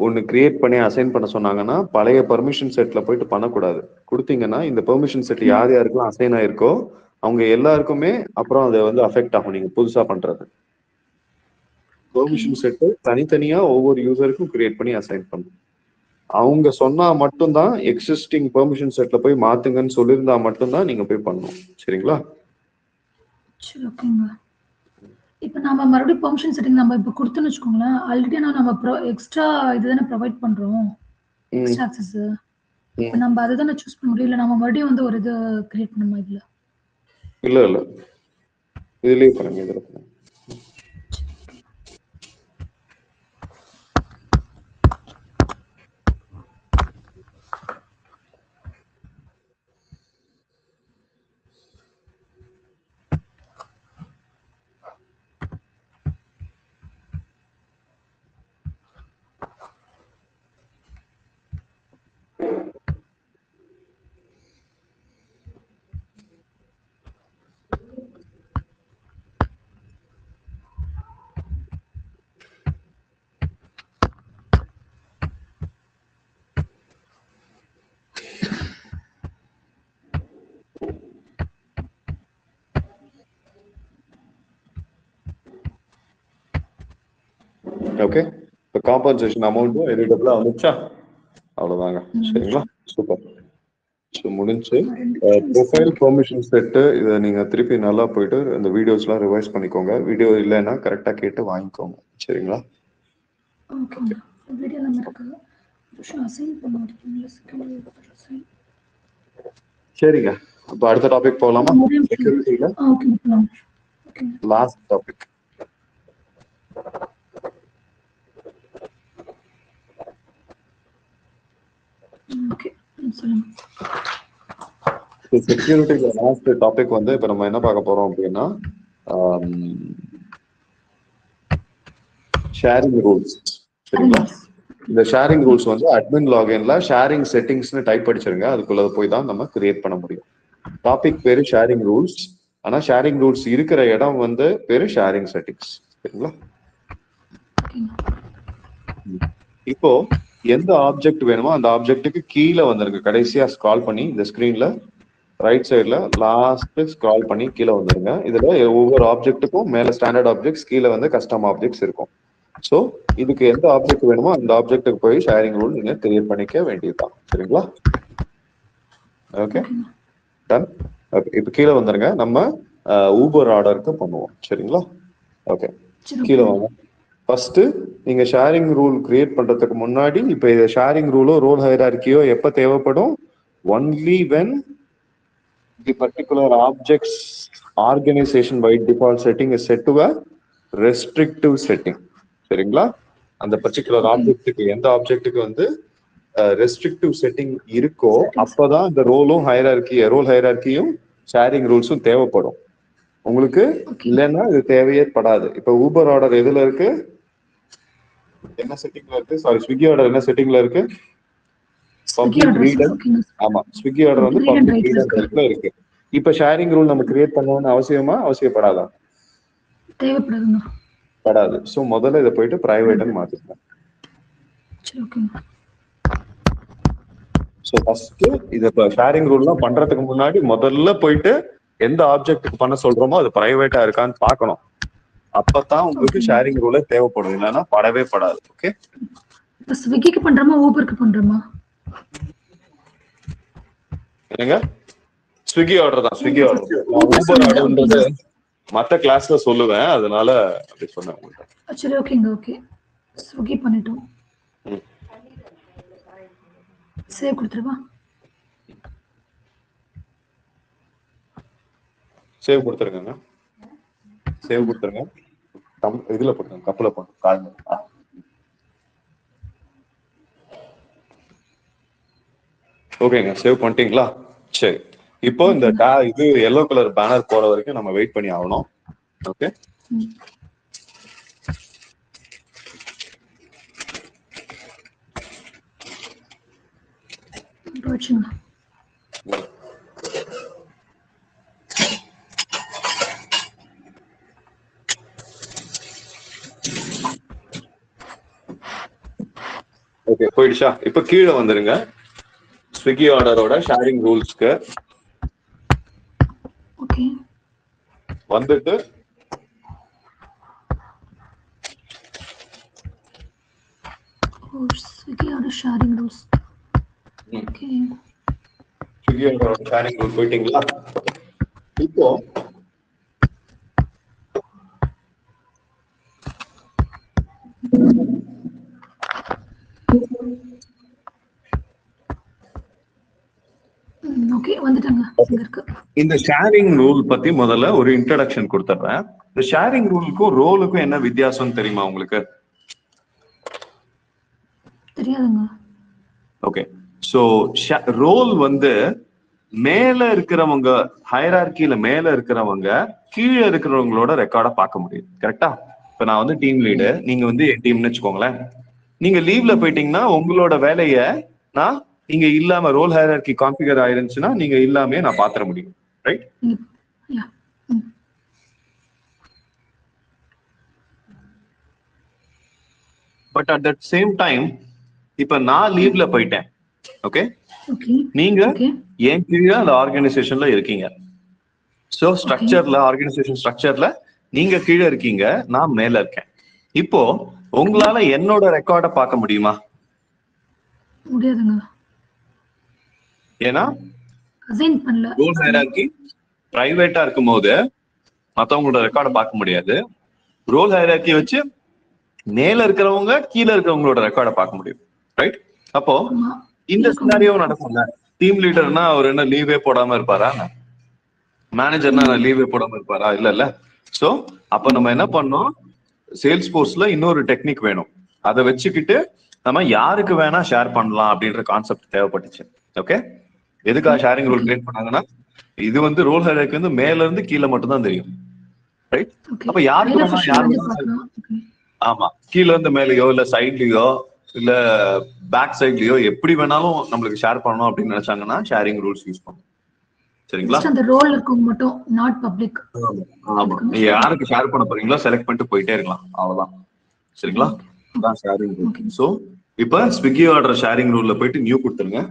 ஒன்னு கிரியேட் பண்ணி அசைன் பண்ண சொன்னாங்கன்னா பழைய பெர்மிஷன் செட்ல போயிட்டு பண்ணக்கூடாது. கொடுத்தீங்கன்னா இந்த பெர்மிஷன் செட் யார் யாருக்கெல்லாம் அசைன் ஆயிருக்கோ அவங்க எல்லாருக்குமே அப்புறம் அதை வந்து அஃபெக்ட் ஆகும் நீங்க புதுசா பண்றது. பெர்மிஷன் செட் தனித்தனியா ஒவ்வொரு யூசருக்கும் கிரியேட் பண்ணி அசைன் பண்ணும். அவங்க சொன்னா மட்டும்தான், எக்ஸிஸ்டிங் பெர்மிஷன் செட்ல போய் மாத்துங்கன்னு சொல்லியிருந்தா மட்டும்தான் நீங்க போய் பண்ணணும். சரிங்களா? சரி, ஓகேங்க. இப்போ நம்ம மறுபடியும் பெர்மிஷன் செட்டிங் நம்ம இப்போ கொடுத்தோன்னு வச்சுக்கோங்களேன், ஆல்ரெடி நம்ம எக்ஸ்ட்ரா இதுதானே ப்ரொவைட் பண்றோம், எக்ஸ்ட்ரா ஆக்சஸ். இப்போ நம்ம அதை தானே சூஸ் பண்ண முடியல, நம்ம மறுபடியும் வந்து ஒரு இது கிரியேட் பண்ணுமா இதுல? இல்ல இல்ல, இதுலயே பண்ணுங்க, இதுல பண்ணுங்க. ஓகே, இப்போ காம்பன்சேஷன் அமௌண்ட்டும் எடிட்டபிளா வந்துச்சா? அவ்வளவுதாங்க. சரிங்களா, சூப்பர். ஸோ முடிஞ்சு. ப்ரொஃபைல் பெர்மிஷன் செட்டு இதை நீங்க திருப்பி நல்லா போயிட்டு இந்த வீடியோஸ்லாம் ரிவைஸ் பண்ணிக்கோங்க. வீடியோ இல்லைன்னா கரெக்டாக கேட்டு வாங்கிக்கோங்க. சரிங்களா? சரிங்க, அப்போ அடுத்த டாபிக் போகலாமா? செக்யூரிட்டியில லாஸ்ட் டாபிக். செக்யூரிட்டியில லாஸ்ட் டாபிக் வந்து இப்போ நம்ம என்ன பார்க்க போறோம் அப்படின்னா ஷேரிங் ரூல்ஸ். சரிங்களா? இந்த ஷேரிங் ரூல்ஸ் வந்து அட்மின் லாகின்ல ஷேரிங் செட்டிங்ஸ்னு டைப் படிச்சிருங்க. அதுக்குள்ள போய் தான் நம்ம கிரியேட் பண்ண முடியும். டாபிக் பேரு ஷேரிங் ரூல்ஸ். ஆனா ஷேரிங் ரூல்ஸ் இருக்கிற இடம் வந்து பேரு ஷேரிங் செட்டிங்ஸ். சரிங்களா? இப்போ எந்த ஆப்ஜெக்ட் வேணுமோ அந்த ஆப்ஜெக்ட்டுக்கு கீழே வந்துருங்க. கடைசியா ஸ்க்ரால் பண்ணி இந்த ஸ்கிரீன்ல ரைட் சைட்ல லாஸ்ட் ஸ்க்ரால் பண்ணி கீழே வந்துருங்க. இதுல ஒவ்வொரு ஆப்ஜெக்ட்டுக்கும் மேல ஸ்டாண்டர்ட் ஆப்ஜெக்ட்ஸ், கீழே வந்து கஸ்டம் ஆப்ஜெக்ட்ஸ் இருக்கும். ஸோ இதுக்கு எந்த ஆப்ஜெக்ட் வேணுமோ அந்த ஆப்ஜெக்ட்டுக்கு போய் ஷேரிங் ரூல் நீங்க கிரியேட் பண்ணிக்க வேண்டியதுதான். சரிங்களா? Okay, ton. ஓகே, இப்போ கீழே வந்துருங்க. நம்ம ஊபர் ஆர்டருக்கு பண்ணுவோம். சரிங்களா? ஓகே, கீழே வாங்க. ஃபர்ஸ்ட் நீங்க ஷேரிங் ரூல் கிரியேட் பண்றதுக்கு முன்னாடி இப்போ இது ஷேரிங் ரூலோ ரோல் ஹையரார்கியோ எப்ப தேவைப்படும்? Only when the particular objects organisation by default setting is set to a restrictive setting. சரிங்களா? அந்த பர்டிகுலர் ஆப்ஜெக்ட்டுக்கு எந்த ஆப்ஜெக்ட்டுக்கு வந்து ரெஸ்ட்ரிக்டிவ் செட்டிங் இருக்கோ அப்பதான் இந்த ரோல் ஹையரார்கியும் ஷேரிங் ரூல்ஸும் தேவைப்படும். உங்களுக்கு இல்லைன்னா இது தேவையே படாது. இப்ப ஊபர் ஆர்டர் எதுல இருக்கு, என்ன செட்டிங்ல இருக்கு? சாரி, ஸ்விக்கி ஆர்டர் என்ன செட்டிங்ல இருக்கு? Public read. ஆமா, ஸ்விக்கி ஆர்டர் வந்து பப்ளிக் ரீட் அண்ட் ரைட்ல இருக்கு. இப்ப ஷேரிங் ரூல் நம்ம கிரியேட் பண்ணணும்னு அவசியப்படாதா? படாது. சோ முதல்ல இதை போயிட்டு பிரைவேட்னு மாத்திக்கலாம். சோ ஃபர்ஸ்ட் இத ஷேரிங் ரூல்லாம் பண்றதுக்கு முன்னாடி முதல்ல போயிட்டு எந்த ஆப்ஜெக்ட்டுக்கு பண்ண சொல்றோமோ அது பிரைவேட்டா இருக்கான்னு பார்க்கணும். அப்பதான் உங்களுக்கு ஷேரிங் ரூலே தேவைப்படும். இல்லைன்னா படவே படாது. ஓகே, ஸ்விக்கிக்கு பண்றோமா ஊபருக்கு பண்றோமா? என்னங்க? ஸ்விக்கி ஆர்டர் தான். Swiggy order. ஊபர் ஆர்டர்ன்றது மத்த கிளாஸ்ல சொல்லுவேன், அதனால அப்படி சொன்னேன் உங்களுக்கு. சரி, ஓகேங்க. ஓகே, ஸ்விக்கி பண்ணிட்டோம். சேவ் கொடுத்துருவா. சேவ் கொடுத்துருங்க. சேவ் கொடுத்துருங்க. இதுல போட்டுருங்க, கப்பல போட்டு கால். ஓகேங்க, சேவ் பண்ணிட்டீங்களா? சரி, இப்போ இந்த இது எல்லோ கலர் பேனர் போற வரைக்கும் நம்ம வெயிட் பண்ணி ஆகணும். ஓகே, ஓகே, போயிடுச்சா? இப்ப கீழே வந்துருங்க. ஸ்விக்கி ஆர்டரோட ஷேரிங் ரூல்ஸ்க்கு வந்துட்டு Swiggy order sharing rules. Okay, Swiggy ஆர்டரோட ஷேரிங் ரூல் போயிட்டீங்களா? இப்போ இந்த ஷேரிங் ரூல் பத்தி முதல்ல ஒரு இன்ட்ரோடக்ஷன் கொடுத்துறேன். இந்த ஷேரிங் ரூலுக்கும் ரோலுக்கும் என்ன வித்தியாசம் தெரியுமா உங்களுக்கு? தெரியாதுங்க. ஓகே, சோ ரோல் வந்து மேல இருக்கிறவங்க ஹையரார்கில மேல இருக்கிறவங்க கீழே இருக்கிறவங்களோட ரெக்கார்டை பார்க்க முடியும். கரெக்டா? இப்ப நான் வந்து டீம் லீடு, நீங்க வந்து என் டீம்னு வச்சுக்கோங்களேன். நீங்க லீவ்ல போயிட்டீங்கன்னா உங்களோட வேலைய நான் இங்க இல்லாம ரோல் ஹையரார்கி கான்ஃபிகர் ஆயிருந்துச்சுன்னா நீங்க இல்லாமே நான் பாத்திர முடியும். Right? But at that same time இப்ப நான் லீவ்ல போயிட்டேன். ஓகே, நீங்க என் கீழே அந்த ஆர்கனைசேஷன்ல இருக்கீங்க. சோ ஸ்ட்ரக்சர்ல, ஆர்கனைசேஷன் ஸ்ட்ரக்சர்ல நீங்க கீழே இருக்கீங்க, நான் மேல இருக்கேன். இப்போ உங்களால என்னோட ரெக்கார்டை பார்க்க முடியுமா? முடியாதுங்க. ஏன்னா அசைன் பண்ணல. ரோல் ஹைரார்கி பிரைவேட்டா இருக்கும் போது மத்தவங்களோட ரெக்கார்டை பார்க்க முடியாது. ரோல் ஹைரார்கி வச்சு மேல இருக்கிறவங்க கீழே இருக்கிறவங்களோட ரெக்கார்டை பார்க்க முடியும். ரைட்? அப்போ இந்த சினாரியோ நடக்கும்ல. டீம் லீடர்னா அவர் என்ன லீவே போடாம இருப்பாரா? மேனேஜர்னா லீவே போடாம இருப்பாரா? இல்ல. சோ அப்ப நம்ம என்ன பண்ணோம், சேல்ஸ் போர்ஸ்ல இன்னொரு டெக்னிக் வேணும். அதை வச்சுக்கிட்டு நம்ம யாருக்கு வேணா ஷேர் பண்ணலாம் அப்படின்ற கான்செப்ட் தேவைப்பட்டுச்சு. ஓகே, எதுக்காக ஷேரிங் ரூல் கிரியேட் பண்ணாங்கன்னா, இது வந்து ரோல் ஹைரார்கி வந்து மேல இருந்து கீழே மட்டும் தான் தெரியும். ரைட்? அப்ப யாருக்கு வேணா ஆமா, கீழே இருந்து மேலேயோ இல்ல சைட்லயோ இல்ல பேக் சைட்லயோ எப்படி வேணாலும் நம்மளுக்கு ஷேர் பண்ணணும் அப்படின்னு நினைச்சாங்கன்னா ஷேரிங் ரூல்ஸ் யூஸ் பண்ணும். சரிங்களா? அந்த ரோல் இருக்கும் மட்டும், நாட் பப்ளிக். ஆமா, நீங்க யாருக்கு ஷேர் பண்ண போறீங்களோ செலக்ட் பண்ணிட்டு போயிட்டே இருக்கலாம், அவ்வளவுதான். சரிங்களா? அதான் ஷேரிங் ரூல். சோ இப்ப ஸ்விக்கி ஆர்டர் ஷேரிங் ரூல்ல போயிட்டு நியூ கொடுத்துருங்க.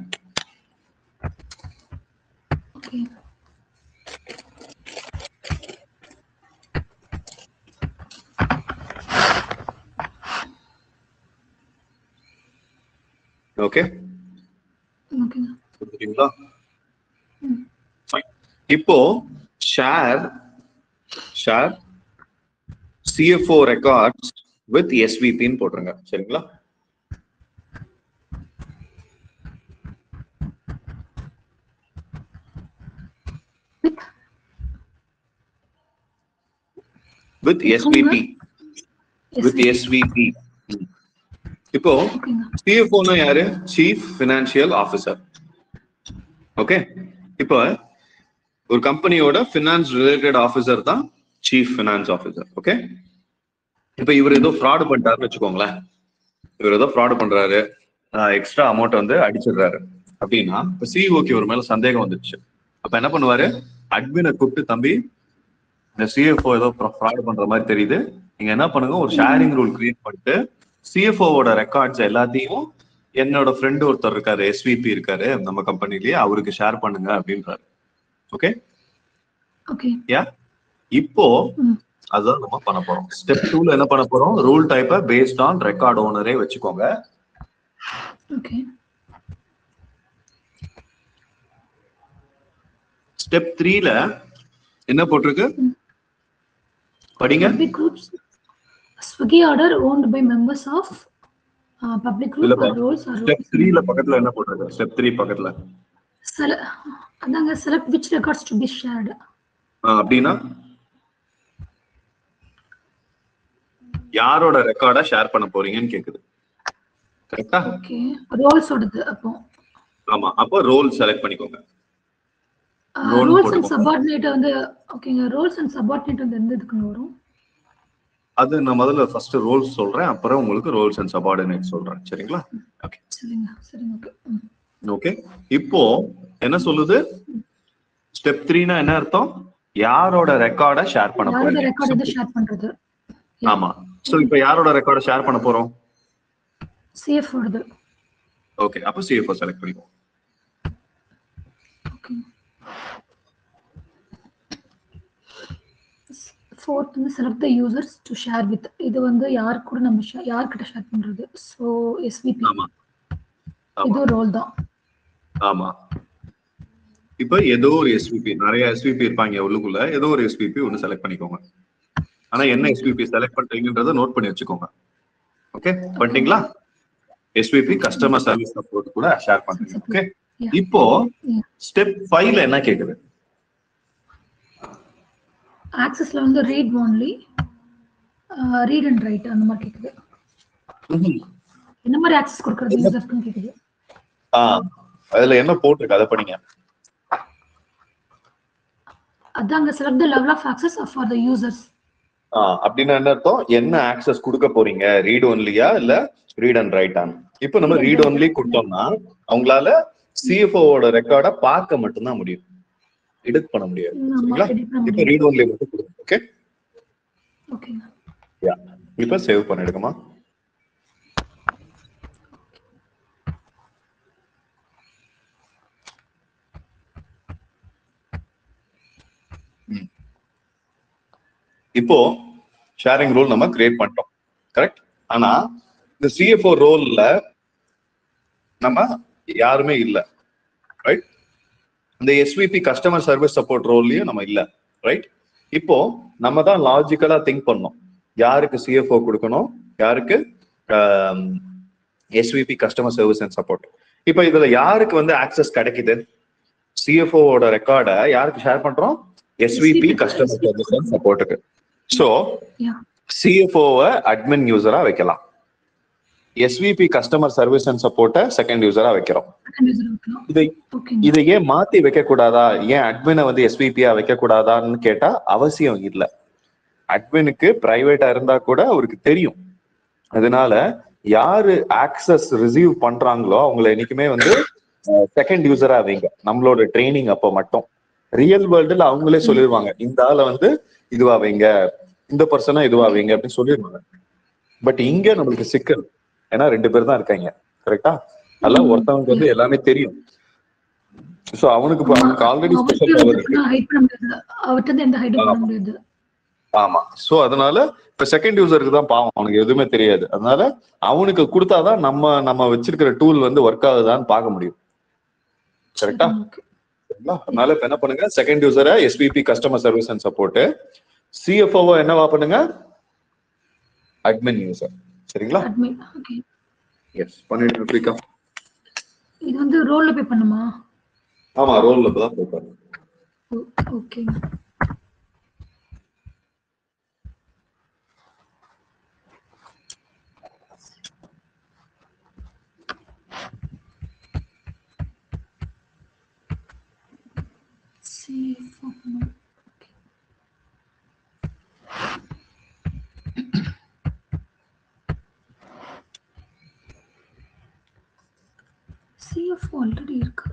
ஓகே, கொடுத்துட்டீங்களா? இப்போ share CFO records with SVP ன்னு போட்டுருங்க. சரிங்களா? With SVP. இப்போ CFO னா யாரு? Chief financial officer. ஓகே, இப்போ ஒரு கம்பெனியோட ஃபினான்ஸ் ரிலேட்டட் ஆஃபீஸர் தான் சீஃப் ஃபினான்ஸ் ஆஃபீஸர். ஓகே, இப்போ இவர் ஏதோ ஃப்ராட் பண்ணிட்டாருன்னு வச்சுக்கோங்களேன். இவர் ஏதோ ஃப்ராட் பண்றாரு, எக்ஸ்ட்ரா அமௌண்ட் வந்து அடிச்சிடுறாரு அப்படின்னா, இப்போ சிஇஓக்கு ஒரு மேல சந்தேகம் வந்துருச்சு. அப்ப என்ன பண்ணுவாரு, அட்மினை கூப்பிட்டு, தம்பி இந்த CFO ஏதோ ஃப்ராட் பண்ற மாதிரி தெரியுது, நீங்க என்ன பண்ணுங்க, ஒரு ஷேரிங் ரூல் கிரியேட் பண்ணிட்டு CFOவோட ரெக்கார்ட்ஸ் எல்லாத்தையும் என்னோட ஃப்ரெண்டு ஒருத்தர் இருக்காரு, SVP இருக்காரு நம்ம கம்பெனிலேயே, அவருக்கு ஷேர் பண்ணுங்க அப்படின்றாரு. ஓகே, இப்போ அதுதான் நம்ம பண்ண போறோம். ஸ்டெப் 2ல என்ன பண்ண போறோம், ரூல் டைப்பை பேஸ்ட் ஆன் ரெக்கார்ட் ஓனரே வச்சுக்கோங்க. ஸ்டெப் 3ல என்ன போட்டிருக்கு படிங்க. Swiggy order owned by members of public group or roles or step 3ல பக்கத்துல என்ன போட்டிருக்கு? ஸ்டெப் 3 பக்கத்துல அதாங்க select which records to be shared. அப்படினா யாரோட ரெக்கார்டை ஷேர் பண்ண போறீங்கன்னு கேக்குது. கரெக்ட்டா? ஓகே, ரோல்ஸ் ஓடுது. அப்போ ஆமா, அப்போ ரோல் செலக்ட் பண்ணிக்கோங்க. ரோல்ஸ் அண்ட் சபார்டினேட் வந்து ஓகேங்க. ரோல்ஸ் அண்ட் சபார்டினேட் வந்து எந்த இதுக்கு வரும்? அது நான் முதல்ல ஃபர்ஸ்ட் ரோல்ஸ் சொல்றேன், அப்புறம் உங்களுக்கு ரோல்ஸ் அண்ட் சபார்டினேட் சொல்றேன். சரிங்களா? ஓகே, சரிங்க. ஓகே, இப்போ என்ன சொல்லுது? ஸ்டெப் 3னா என்ன அர்த்தம்? யாரோட ரெக்கார்டை ஷேர் பண்ண போறீங்க? யாரோட ரெக்கார்ட் ஷேர் பண்றது. ஆமா, சோ இப்போ யாரோட ரெக்கார்டை ஷேர் பண்ண போறோம்? CFO ஓடது. ஓகே, அப்ப CFO செலக்ட் பண்ணிக்கோ. ஓகே, fourth வந்து select the users to share with. இது வந்து யார் கூட நம்ம யார்கிட்ட ஷேர் பண்றது? So SVP. ஆமா, இது ரோல் தான். ஆமா, இப்போ ஏதோ ஒரு SVP, நிறைய SVP இருப்பாங்க உள்ளுக்குள்ள, ஏதோ ஒரு SVP ஒன்னு செலக்ட் பண்ணிக்கோங்க. ஆனா என்ன SVP செலக்ட் பண்றீங்கன்றத நோட் பண்ணி வச்சுக்கோங்க. ஓகே, பண்ணிட்டீங்களா? SVP கஸ்டமர் சர்வீஸ் சப்போர்ட் கூட ஷேர் பண்றீங்க. ஓகே, இப்போ ஸ்டெப் 5ல என்ன கேக்குது? ஆக்சஸ்ல வந்து read only, read and right அந்த மாதிரி கேக்குது. என்ன மாதிரி ஆக்சஸ் கொடுக்கிறது யூசர்ஸ்க்கு கேக்குது. அதுல என்ன போட்டுருக்கு அத படிங்க. அதாங்க select the level of access for the users. அப்படின்னா என்ன அர்த்தம்? என்ன ஆக்சஸ் கொடுக்க போறீங்க, ரீட் ஒன்லியா இல்ல ரீட் அண்ட் ரைட்டா? இப்போ நம்ம ரீட் ஒன்லி கொடுத்தோம்னா அவங்களால CFOவோட ரெக்கார்டை பார்க்க மட்டும்தான் முடியும், எடிட் பண்ண முடியாது. சரிங்களா? இப்போ ரீட் ஒன்லி மட்டும் கொடுங்க. ஓகே, ஓகேங்க. யா, இப்போ சேவ் பண்ணிடுங்கம்மா. இப்போ ஷேரிங் ரூல் நம்ம கிரியேட் பண்ணிட்டோம். கரெக்ட்? ஆனா இந்த சிஎஃப்ஓ ரோல்ல நம்ம யாருமே இல்ல, ரைட்? இந்த எஸ்விபி கஸ்டமர் சர்வீஸ் சப்போர்ட் ரோல்லயும் நம்ம இல்ல, ரைட்? இப்போ நம்ம தான் லாஜிக்கலா திங்க் பண்ணோம், யாருக்கு சிஎஃப்ஓ கொடுக்கணும், யாருக்கு SVP customer service and support. இப்போ இதுல யாருக்கு வந்து ஆக்சஸ் கிடைக்குது? சிஎஃப்ஓட ரெக்கார்டை யாருக்கு ஷேர் பண்றோம்? எஸ்விபி கஸ்டமர் சர்வீஸ் அண்ட் சப்போர்ட்டுக்கு. சோ சிஎஃப்ஓவை அட்மின் யூசரா வைக்கலாம், எஸ்விபி கஸ்டமர் சர்வீஸ் அண்ட் சப்போர்ட்டை செகண்ட் யூசரா வைக்கிறோம். இதை ஏன் மாத்தி வைக்க கூடாதா, ஏன் அட்மினை வந்து எஸ்விபியா வைக்க கூடாதான்னு கேட்டா அவசியம் இல்லை. அட்மினுக்கு பிரைவேட்டா இருந்தா கூட அவருக்கு தெரியும். அதனால யாரு ஆக்சஸ் ரிசீவ் பண்றாங்களோ அவங்களை என்னைக்குமே வந்து செகண்ட் யூசரா வைங்க. நம்மளோட ட்ரைனிங் அப்போ மட்டும் ரியல் வேர்ல்டுல அவங்களே சொல்லிடுவாங்க, இந்த ஆளை வந்து இதுவா வைங்க, இந்த பர்சனா இதுவா வைங்க அப்படின்னு சொல்லிடுவாங்க. பட் இங்க நம்மளுக்கு சிக்கல், ஏன்னா 2 பேர் தான் இருக்காங்க, கரெக்டா? அதெல்லாம் ஒருத்தவங்களுக்கு வந்து எல்லாமே தெரியும். சோ அவனுக்கு ஆல்ரெடி ஸ்பெஷல் பவர் இருக்கு. ஆமா. சோ அதனால இப்ப செகண்ட் யூசருக்கு தான் பாவம், அவனுக்கு எதுவுமே தெரியாது. அதனால அவனுக்கு கொடுத்தாதான் நம்ம வச்சிருக்கிற டூல் வந்து ஒர்க் ஆகுதான்னு பார்க்க முடியும், கரெக்டா? அதனால இப்ப என்ன பண்ணுங்க, செகண்ட் யூசரை SPP customer service and support, CFO என்னவா பண்ணுங்க, அட்மின் யூசர். சரிங்களா? எஸ் பண்ணிட்டு இருக்கீங்க. இது வந்து ரோல்ல பே பண்ணுமா? ஆமா, ரோல்ல தான் பே பண்ணணும். ஓகே. சிஎஃப்ஓ ஆல்ரெடி இருக்கு.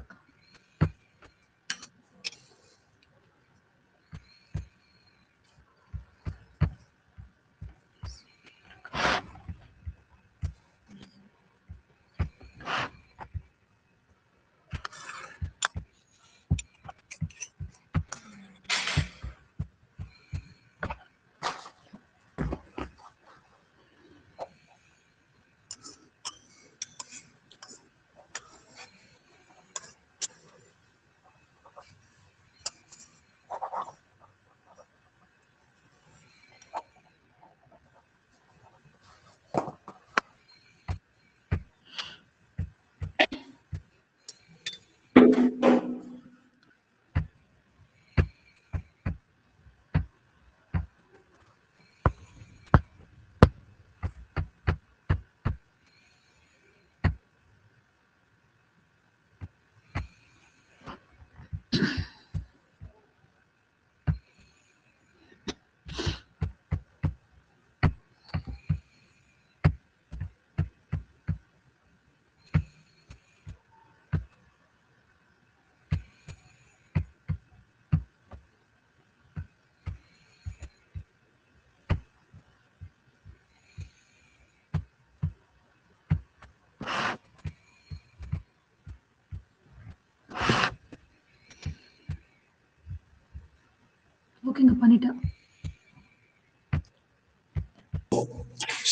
ஓகேங்க, பண்ணிட்டேன்.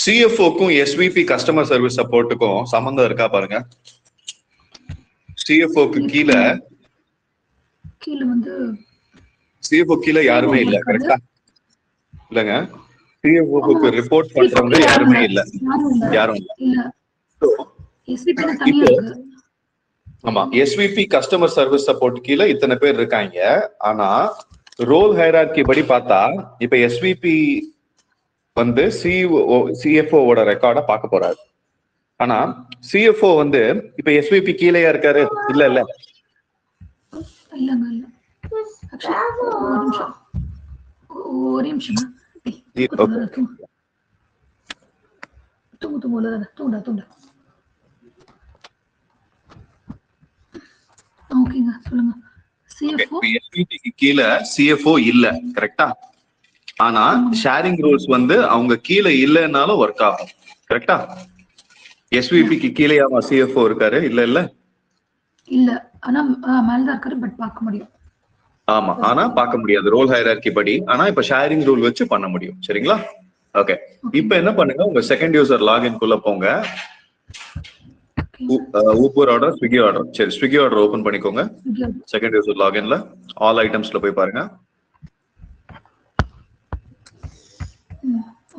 சிஎஃப்ஓக்கும் எஸ்விபி கஸ்டமர் சர்வீஸ் சப்போர்ட்டுக்கும் சம்பந்தம் இருக்கா பாருங்க. சிஎஃப்ஓக்கு கீழே வந்து சிஎஃப்ஓ கீழே யாருமே இல்ல, கரெக்டா? இல்லங்க, சிஎஃப்ஓக்கு ரிப்போர்ட் பண்றவங்க யாருமே இல்ல, யாரும் இல்ல. ஆமா, எஸ்விபி கஸ்டமர் சர்வீஸ் சப்போர்ட் கீழே இத்தனை பேர் இருக்காங்க. ஆனா ரோல் ஹைரார்கி படி பார்த்தா இப்ப எஸ்விபி வந்து சிஎஃப்ஓட ரெக்கார்டை பார்க்க போறாரு. ஆனா சிஎஃப்ஓ வந்து இப்ப எஸ்விபி கீழேயா இருக்காரு? இல்ல இல்ல ஒரே நிமிஷம். ஓகேங்க, சொல்லுங்க. எஸ்விபிக்கு கீழே சிஎஃப்ஓ இல்ல, கரெக்டா? ஆனா ஷேரிங் ரூல்ஸ் வந்து அவங்க கீழே இல்லைன்னாலும் ஒர்க் ஆகும், கரெக்டா? எஸ்விபிக்கு கீழே சிஎஃப்ஓ இருக்காரு? இல்ல இல்ல இல்ல, ஆனா மேலதான் இருக்காரு, பட் பார்க்க முடியும். ஆமா, ஆனா பார்க்க முடியாது ரோல் ஹைரார்கி படி. ஆனா இப்ப ஷேரிங் ரூல் வச்சு பண்ண முடியும், சரிங்களா? ஓகே, இப்போ என்ன பண்ணுங்க, உங்க செகண்ட் யூசர் லாகின் குள்ள போங்க. Uber order, Swiggy order. சரி, ஸ்விக்கி ஆர்டர் ஓபன் பண்ணிக்கோங்க. செகண்ட் யூசர் லாகின்ல ஆல் ஐட்டம்ஸ்ல போய் பாருங்க.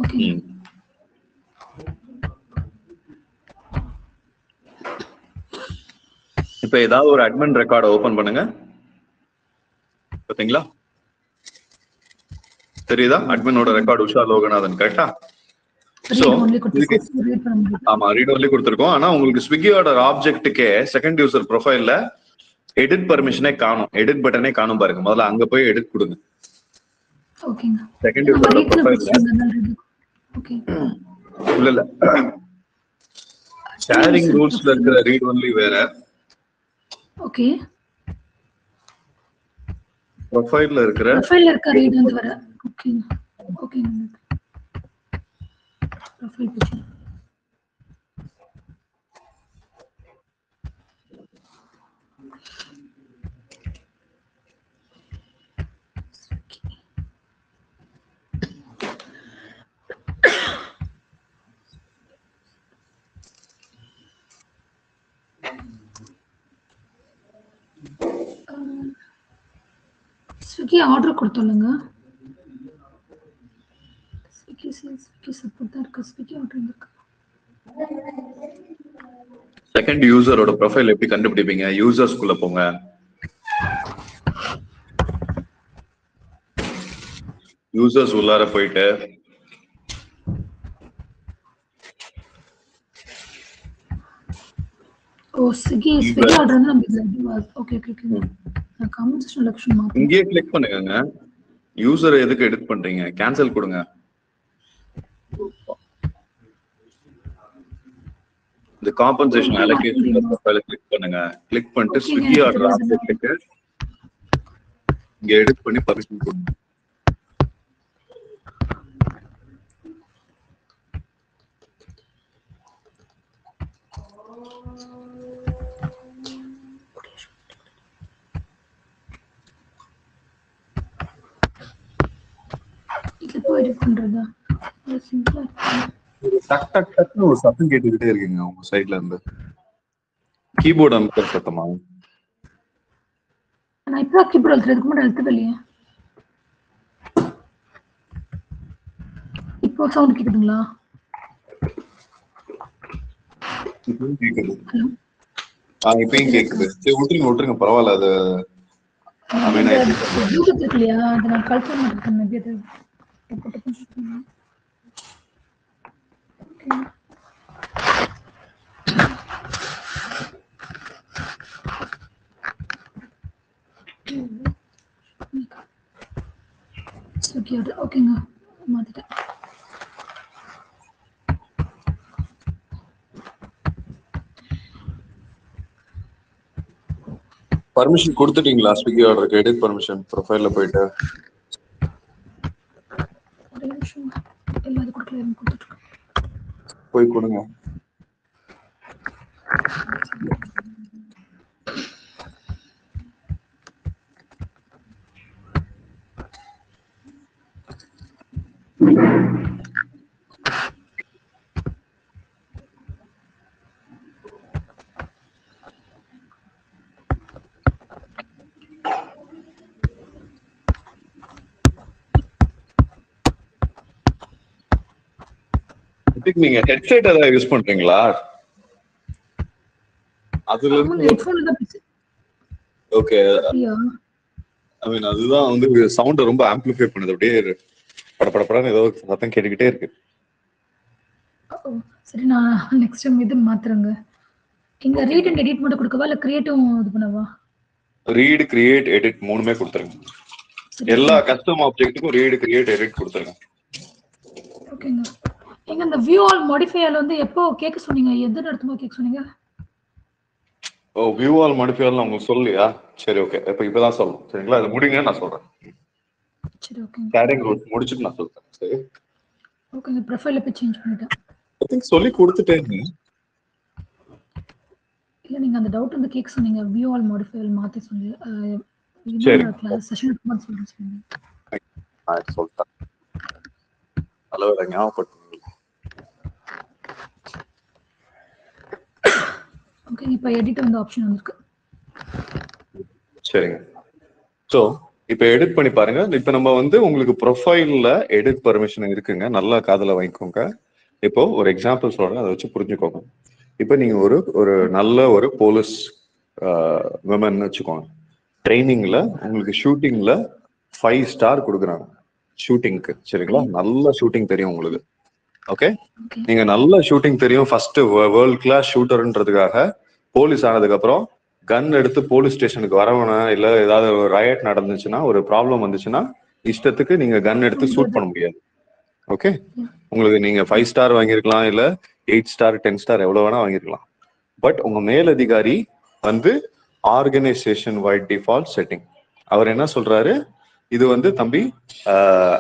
ஓகே. இப்போ ஏதாவது ஒரு அட்மின் ரெக்கார்ட் ஓபன் பண்ணுங்க. பாத்தீங்களா? தெரியுதா? அட்மினோட ரெக்கார்ட் உஷா லோகநாதன், கரெக்டா? சோ ஆமா, ரீட் ஒன்லி கொடுத்திருக்கோம். ஆனா உங்களுக்கு ஸ்விக்கி ஆர்டர் ஆப்ஜெக்ட்டுக்கே செகண்ட் யூசர் ப்ரொஃபைல்ல எடிட் பர்மிஷனே காணும், எடிட் பட்டனே காணும் பாருங்க. முதல்ல அங்க போய் எடிட் கொடுங்க. ஓகேங்க. செகண்ட் யூசர் ப்ரொஃபைல்ல இல்ல ஷேரிங் ரூல்ஸ்ல இருக்கிற ரீட் ஒன்லி வேற. ஓகே, ப்ரொஃபைல்ல இருக்க ரீட் வந்து வேற. Okay okay. Profile picture Swiggy order கொடுத்தோம்லங்க. ஸ்விக்கி சப்போர்ட் தான் இருக்கு. ஸ்விக்கி ஆர்டர் இருக்கு. செகண்ட் யூசரோட ப்ரொஃபைல் எப்படி கண்டுபிடிப்பீங்க? யூசர்ஸ்குள்ள போங்க. யூசர்ஸ் உள்ளார போயிட்டு ஸ்விக்கி ஆர்டர் வந்து நம்ம ஓகே ஓகே ஓகே. நான் கமெண்ட் செக்ஷன் லெக்ஷன் மாத்தி இங்கே கிளிக் பண்ணுங்க. யூசர் எதுக்கு எடிட் பண்றீங்க? கேன்சல் கொடுங்க. இந்த காம்பன்சேஷன் அலோகேஷன் ப்ரொஃபைல கிளிக் பண்ணுங்க. கிளிக் பண்ணிட்டு ஸ்விக்கி ஆர்டர் ஆப்ஜெக்ட்டுக்கு இங்க எடிட் பண்ணி பர்மிஷன் கொடுங்க. டக் டக் டக்னு ஒரு சத்தம் கேட்டுக்கிட்டே இருக்குங்க உங்க சைடுல இருந்து. கீபோர்ட் அமுக்குற சத்தமா? நான் இப்போ கீபோர்ட் அழுத்துறதுக்கு முன்னாடி அழுத்தவே இல்லையே. இப்போ சவுண்ட் கேக்குதுங்களா? கேக்குது. இப்பயும் கேக்குது. சரி, விட்டுருங்க பரவாயில்ல. அது ப்ளூடூத் இருக்கு இல்லையா, அதை நான் கல்ச்சர் மாட்டேன். மேபி அது ஓகேங்க, மாத்திட்டேன். பர்மிஷன் கொடுத்துட்டீங்களா? ஸ்விக்கி ஆர்டருக்கு எடிட் பர்மிஷன் ப்ரொஃபைல்ல போயிட்டு போய் கொடுங்க. நீங்க ஹெட்செட் ஏதாவது யூஸ் பண்றீங்களா? அதுல ஓகே, ஐ மீன் அதுதான் வந்து சவுண்ட் ரொம்ப ஆம்பிளிஃபை பண்ணுது. அப்படியே படபடன்னு ஏதோ சத்தம் கேட்டுக்கிட்டே இருக்கு. சரி, நான் நெக்ஸ்ட் டைம் இது மாத்துறேங்க. இங்க ரீட் அண்ட் எடிட் மட்டும் கொடுக்கவா இல்ல கிரியேட்டிவ் இது பண்ணவா? ரீட், கிரியேட், எடிட் மூணுமே கொடுத்துருங்க. எல்லா கஸ்டம் ஆப்ஜெக்ட்டுக்கும் ரீட், கிரியேட், எடிட் கொடுத்துருங்க. ஓகேங்க. எங்க அந்த வியூ ஆல் மாடிஃபை ஆல் வந்து எப்போ கேட்க சொன்னீங்க? எந்த இடத்துல கேட்க சொன்னீங்க? ஓ, வியூ ஆல் மாடிஃபை ஆல் உங்களுக்கு சொல்லலையா? சரி, ஓகே. இப்பதான் சொல்லணும். சரிங்களா? அது முடிங்க, நான் சொல்றேன். சரி, ஓகே. ஷேரிங் ரூல்ஸ் முடிச்சிட்டு நான் சொல்றேன். சரி, ஓகேங்க. ப்ரொஃபைல போய் சேஞ்ச் பண்ணிட்டேன். ஐ திங்க் சொல்லி கொடுத்துட்டேன். இல்ல, நீங்க அந்த டவுட் வந்து கேட்க சொன்னீங்க. வியூ ஆல் மாடிஃபை ஆல் மாத்தி சொல்லி சரி, கிளாஸ் செஷன் எடுத்து சொல்றேன். நான் சொல்றேன். நல்ல ஞாபகப்படுத்துங்க. ஓகே, இப்போ எடிட் வந்து ஆப்ஷன் வந்திருக்கு. சரிங்க. ஸோ இப்போ எடிட் பண்ணி பாருங்க. இப்போ நம்ம வந்து உங்களுக்கு ப்ரொஃபைல்ல எடிட் பர்மிஷன் இருக்குங்க. நல்லா காதுல வாங்கிக்கோங்க. இப்போ ஒரு எக்ஸாம்பிள் சொல்றேன், அதை வச்சு புரிஞ்சுக்கோங்க. இப்போ நீங்க ஒரு நல்ல ஒரு போலீஸ் விமன் வச்சுக்கோங்க. ட்ரைனிங்ல உங்களுக்கு ஷூட்டிங்ல 5 ஸ்டார் கொடுக்குறாங்க ஷூட்டிங்க்கு. சரிங்களா? நல்ல ஷூட்டிங் தெரியும் உங்களுக்கு. ஓகே, நீங்க நல்ல ஷூட்டிங் தெரியும், ஃபர்ஸ்ட் வேர்ல்ட் கிளாஸ் ஷூட்டர்ன்றதுக்காக போலீஸ் ஆனதுக்கு அப்புறம் கன் எடுத்து போலீஸ் ஸ்டேஷனுக்கு வரவனா இல்ல ஏதாவது ஒரு ரயட் நடந்துச்சுன்னா, ஒரு ப்ராப்ளம் வந்துச்சுன்னா இஷ்டத்துக்கு நீங்க கன் எடுத்து ஷூட் பண்ண முடியாது. ஓகே, உங்களுக்கு நீங்க 5 ஸ்டார் வாங்கியிருக்கலாம், இல்ல 8 ஸ்டார் 10 ஸ்டார் எவ்வளவு வேணா வாங்கிருக்கலாம். பட் உங்க மேலதிகாரி வந்து ஆர்கனைசேஷன் வைட் டிஃபால்ட் செட்டிங் அவர் என்ன சொல்றாரு, இது வந்து தம்பி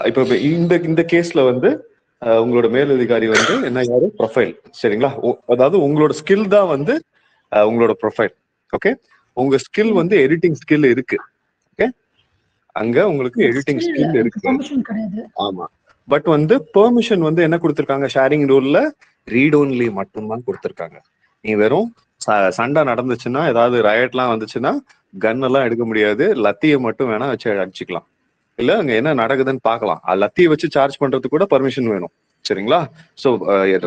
இப்ப இந்த கேஸ்ல வந்து உங்களோட மேலதிகாரி வந்து என்ன யாரு ப்ரொஃபைல். சரிங்களா? அதாவது உங்களோட ஸ்கில் தான் வந்து உங்களோட ப்ரொஃபைல். ஓகே, உங்க ஸ்கில் வந்து எடிட்டிங் ஸ்கில் இருக்கு. ஓகே, அங்க உங்களுக்கு எடிட்டிங் ஸ்கில் இருக்கு. ஆமா, பட் வந்து பெர்மிஷன் வந்து என்ன கொடுத்திருக்காங்க, ஷேரிங் ரூல்ல ரீட் ஒன்லி மட்டும் தான் கொடுத்திருக்காங்க. நீ வெறும் சண்டை நடந்துச்சுன்னா, ஏதாவது ரயட்லாம் வந்துச்சுன்னா கன் எல்லாம் எடுக்க முடியாது, லத்தியை மட்டும் வேணா வச்சு அடிச்சுக்கலாம். இல்ல அங்க என்ன நடக்குதுன்னு பாக்கலாம். லத்தியை வச்சு சார்ஜ் பண்றதுக்கு கூட பர்மிஷன் வேணும். சரிங்களா? சோ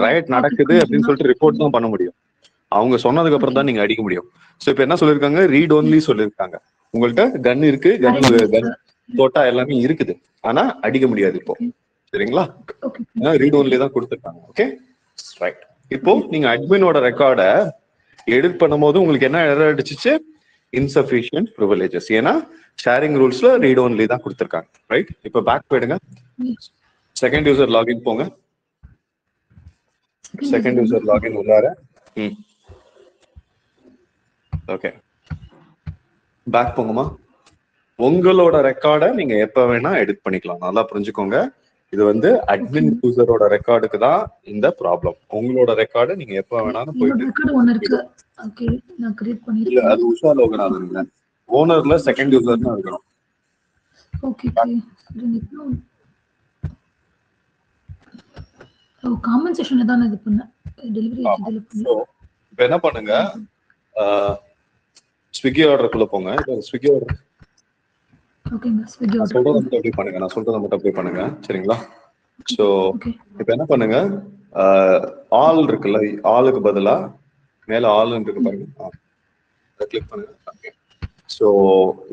ரயட் நடக்குது அப்படின்னு சொல்லிட்டு ரிப்போர்ட் தான் பண்ண முடியும். அவங்க சொன்னதுக்கு அப்புறம் தான் நீங்க அடிக்க முடியும். சோ இப்ப என்ன சொல்லிருக்காங்க, ரீட் ஒன்லி சொல்லிருக்காங்க. உங்கள்ட்ட கன் இருக்கு, கன் தோட்டா எல்லாமே இருக்குது, ஆனா அடிக்க முடியாது இப்போ. சரிங்களா? ரீட் ஒன்லி தான் கொடுத்துருக்காங்க. Okay, right. இப்போ நீங்க அட்மினோட ரெக்கார்டை எடிட் பண்ணும்போது உங்களுக்கு என்ன எரர் அடிச்சிச்சு, இன்சஃபிஷியன்ட் ப்ரிவிலேஜஸ். ஏன்னா ஷேரிங் ரூல்ஸ்ல ரீட் ஒன்லி தான் கொடுத்துருக்காங்க. ரைட், இப்போ பேக் போயிடுங்க, செகண்ட் யூசர் லாகின் போங்க. செகண்ட் யூசர் லாகின் உள்ளார. ஓகே, பேக் போங்கம்மா. உங்களோட ரெக்கார்டை நீங்க எப்ப வேணா எடிட் பண்ணிக்கலாம். நல்லா புரிஞ்சுக்கோங்க, இது வந்து அட்மின் யூசரோட ரெக்கார்டுக்கு தான் இந்த ப்ராப்ளம். உங்களோட ரெக்கார்டு நீங்க எப்ப வேணாலும் போயிட்டு இல்ல, அது உஷா லோகநாதன் இல்ல, ஓனர்ல செகண்ட் யூசர்னு இருக்கணும். ஓகே, காமன் செஷன்ல தான் இது பண்ணேன், டெலிவரி இதுல பண்ணேன். இப்போ என்ன பண்ணுங்க, ஸ்விக்கி ஆர்டருக்குள்ள போங்க. இப்போ ஸ்விக்கி ஆர்டர் ஓகேங்க, ஸ்விக்கி ஆர்டர் சொல்றத மட்டும் அப்படியே பண்ணுங்க, நான் சொல்றத மட்டும் அப்படியே பண்ணுங்க. சரிங்களா? சோ இப்போ என்ன பண்ணுங்க, ஆல் இருக்குல்ல, ஆளுக்கு பதிலா மேல ஆல்னு இருக்கு பாருங்க, அதை கிளிக் பண்ணுங்க. ஓகே, சோ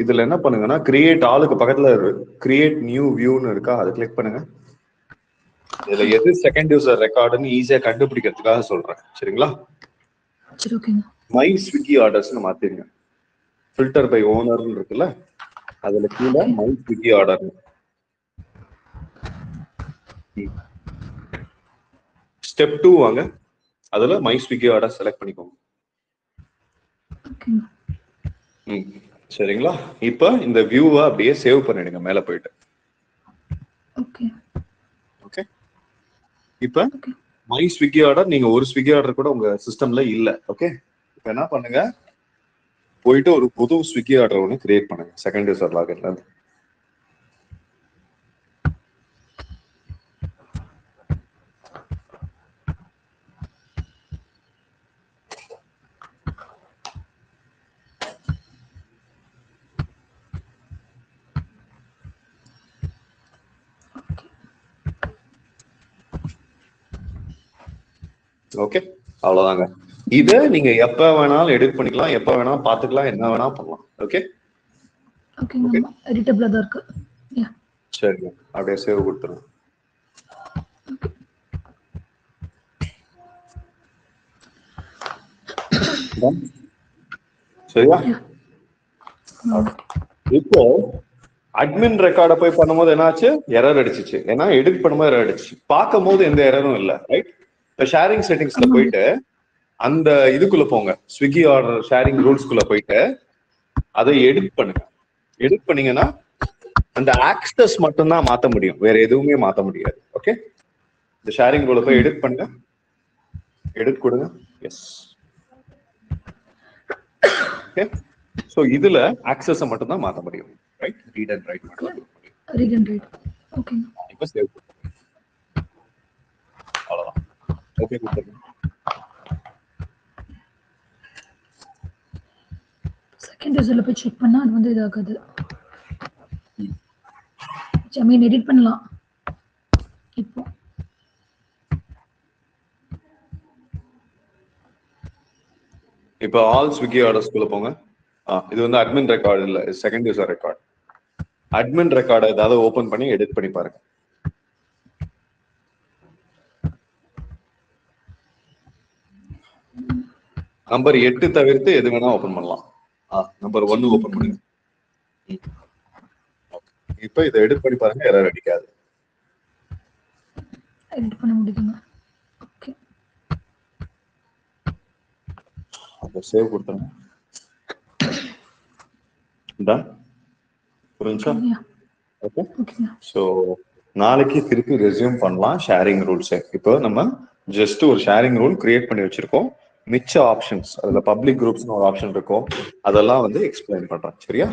இதுல என்ன பண்ணுங்கன்னா, கிரியேட் ஆளுக்கு பக்கத்துல கிரியேட் நியூ வியூன்னு இருக்கா, அதை கிளிக் பண்ணுங்க. இதுல எது செகண்ட் யூசர் ரெக்கார்டுன்னு ஈஸியா கண்டுபிடிக்கிறதுக்காக சொல்றேன். சரிங்களா? சரி, ஓகேங்க. மை ஸ்விக்கி ஆர்டர்ஸ்னு மாத்திருங்க. ஃபில்டர் பை ஓனர்னு இருக்குல்ல, அதுல கீழே மை ஸ்விக்கி ஆர்டர். ஸ்டெப் 2 வாங்க, அதுல மை ஸ்விக்கி ஆர்டர் செலக்ட் பண்ணிக்கோங்க. சரிங்களா? இப்ப இந்த வியூவை அப்படியே சேவ் பண்ணிடுங்க மேல போயிட்டு. ஓகே, இப்ப மை ஸ்விக்கி ஆர்டர், நீங்க ஒரு ஸ்விக்கி ஆர்டர் கூட உங்க சிஸ்டம்ல இல்ல. ஓகே, இப்ப என்ன பண்ணுங்க, போயிட்டு ஒரு புது ஸ்விக்கி ஆர்டர் ஒன்று கிரியேட் பண்ணுங்க செகண்ட் யூசர் லாகின்ல இருந்து. ஓகே, அவ்வளவுதாங்க. இத நீங்க எப்ப வேணாலும் எடிட் பண்ணிக்கலாம், எப்ப வேணாலும் பாத்துக்கலாம், என்ன வேணா பண்ணலாம். ஓகே, ஓகே, எடிட்டபிளா தான் இருக்கு. சரிங்க, அப்படியே சேவ் கொடுத்துருங்க. சரியா? இப்போ அட்மின் ரெக்கார்டை போய் பண்ணும்போது என்னாச்சு, எரர் அடிச்சிச்சு. ஏன்னா எடிட் பண்ணும்போது எரர் அடிச்சு, பார்க்கும் போது எந்த எரரும் இல்ல. ரைட், இப்ப ஷேரிங் செட்டிங்ஸ்ல போயிட்டு அந்த இதுக்குள்ள போங்க, ஸ்விக்கி ஆர்டர் ஷேரிங் ரூல்ஸ்குள்ள போயிட்டு அதை எடிட் பண்ணுங்க. எடிட் பண்ணீங்கன்னா அந்த ஆக்சஸ் மட்டும் தான் மாத்த முடியும், வேற எதுவுமே மாத்த முடியாது. ஓகே, இந்த ஷேரிங் ரூல போய் எடிட் பண்ணுங்க, எடிட் கொடுங்க. Yes, okay. சோ இதுல ஆக்சஸ் மட்டும் தான் மாத்த முடியும். ரைட், ரீட் அண்ட் ரைட் மட்டும். Read and write. ஓகே, இப்போ சேவ் பண்ணுங்க. ஓகே கொடுத்துருங்க. செகண்ட் யூசர்ல போய் செக் பண்ணா அது வந்து இதாகாது. ஐ மீன் எடிட் பண்ணலாம் இப்போ. இப்போ ஆல் ஸ்விக்கி ஆர்டர்ஸ்குள்ள போங்க. இது வந்து அட்மின் ரெக்கார்டு இல்ல, செகண்ட் யூசர் ரெக்கார்ட். அட்மின் ரெக்கார்டை ஏதாவது ஓபன் பண்ணி எடிட் பண்ணி பாருங்க. நம்பர் 8 தவிர்த்து எது வேணா ஓபன் பண்ணலாம். நம்பர் 1 ஓபன் பண்ணுங்க. இப்போ இதை எடிட் பண்ணி பாருங்க, எரர் அடிக்காது. எடிட் பண்ண முடியுங்க. ஓகே அப்போ சேவ் கொடுத்துருங்க. டன். புரிஞ்சா? ஓகே. ஸோ நாளைக்கு திருப்பி ரெஸ்யூம் பண்ணலாம் ஷேரிங் ரூல்ஸ். இப்போ நம்ம ஜஸ்ட் ஒரு ஷேரிங் ரூல் கிரியேட் பண்ணி வச்சிருக்கோம். மிச்ச ஆப்ஷன்ஸ், அதுல பப்ளிக் குரூப்ஸ்னு ஒரு ஆப்ஷன் இருக்கும், அதெல்லாம் வந்து எக்ஸ்பிளைன் பண்றேன். சரியா?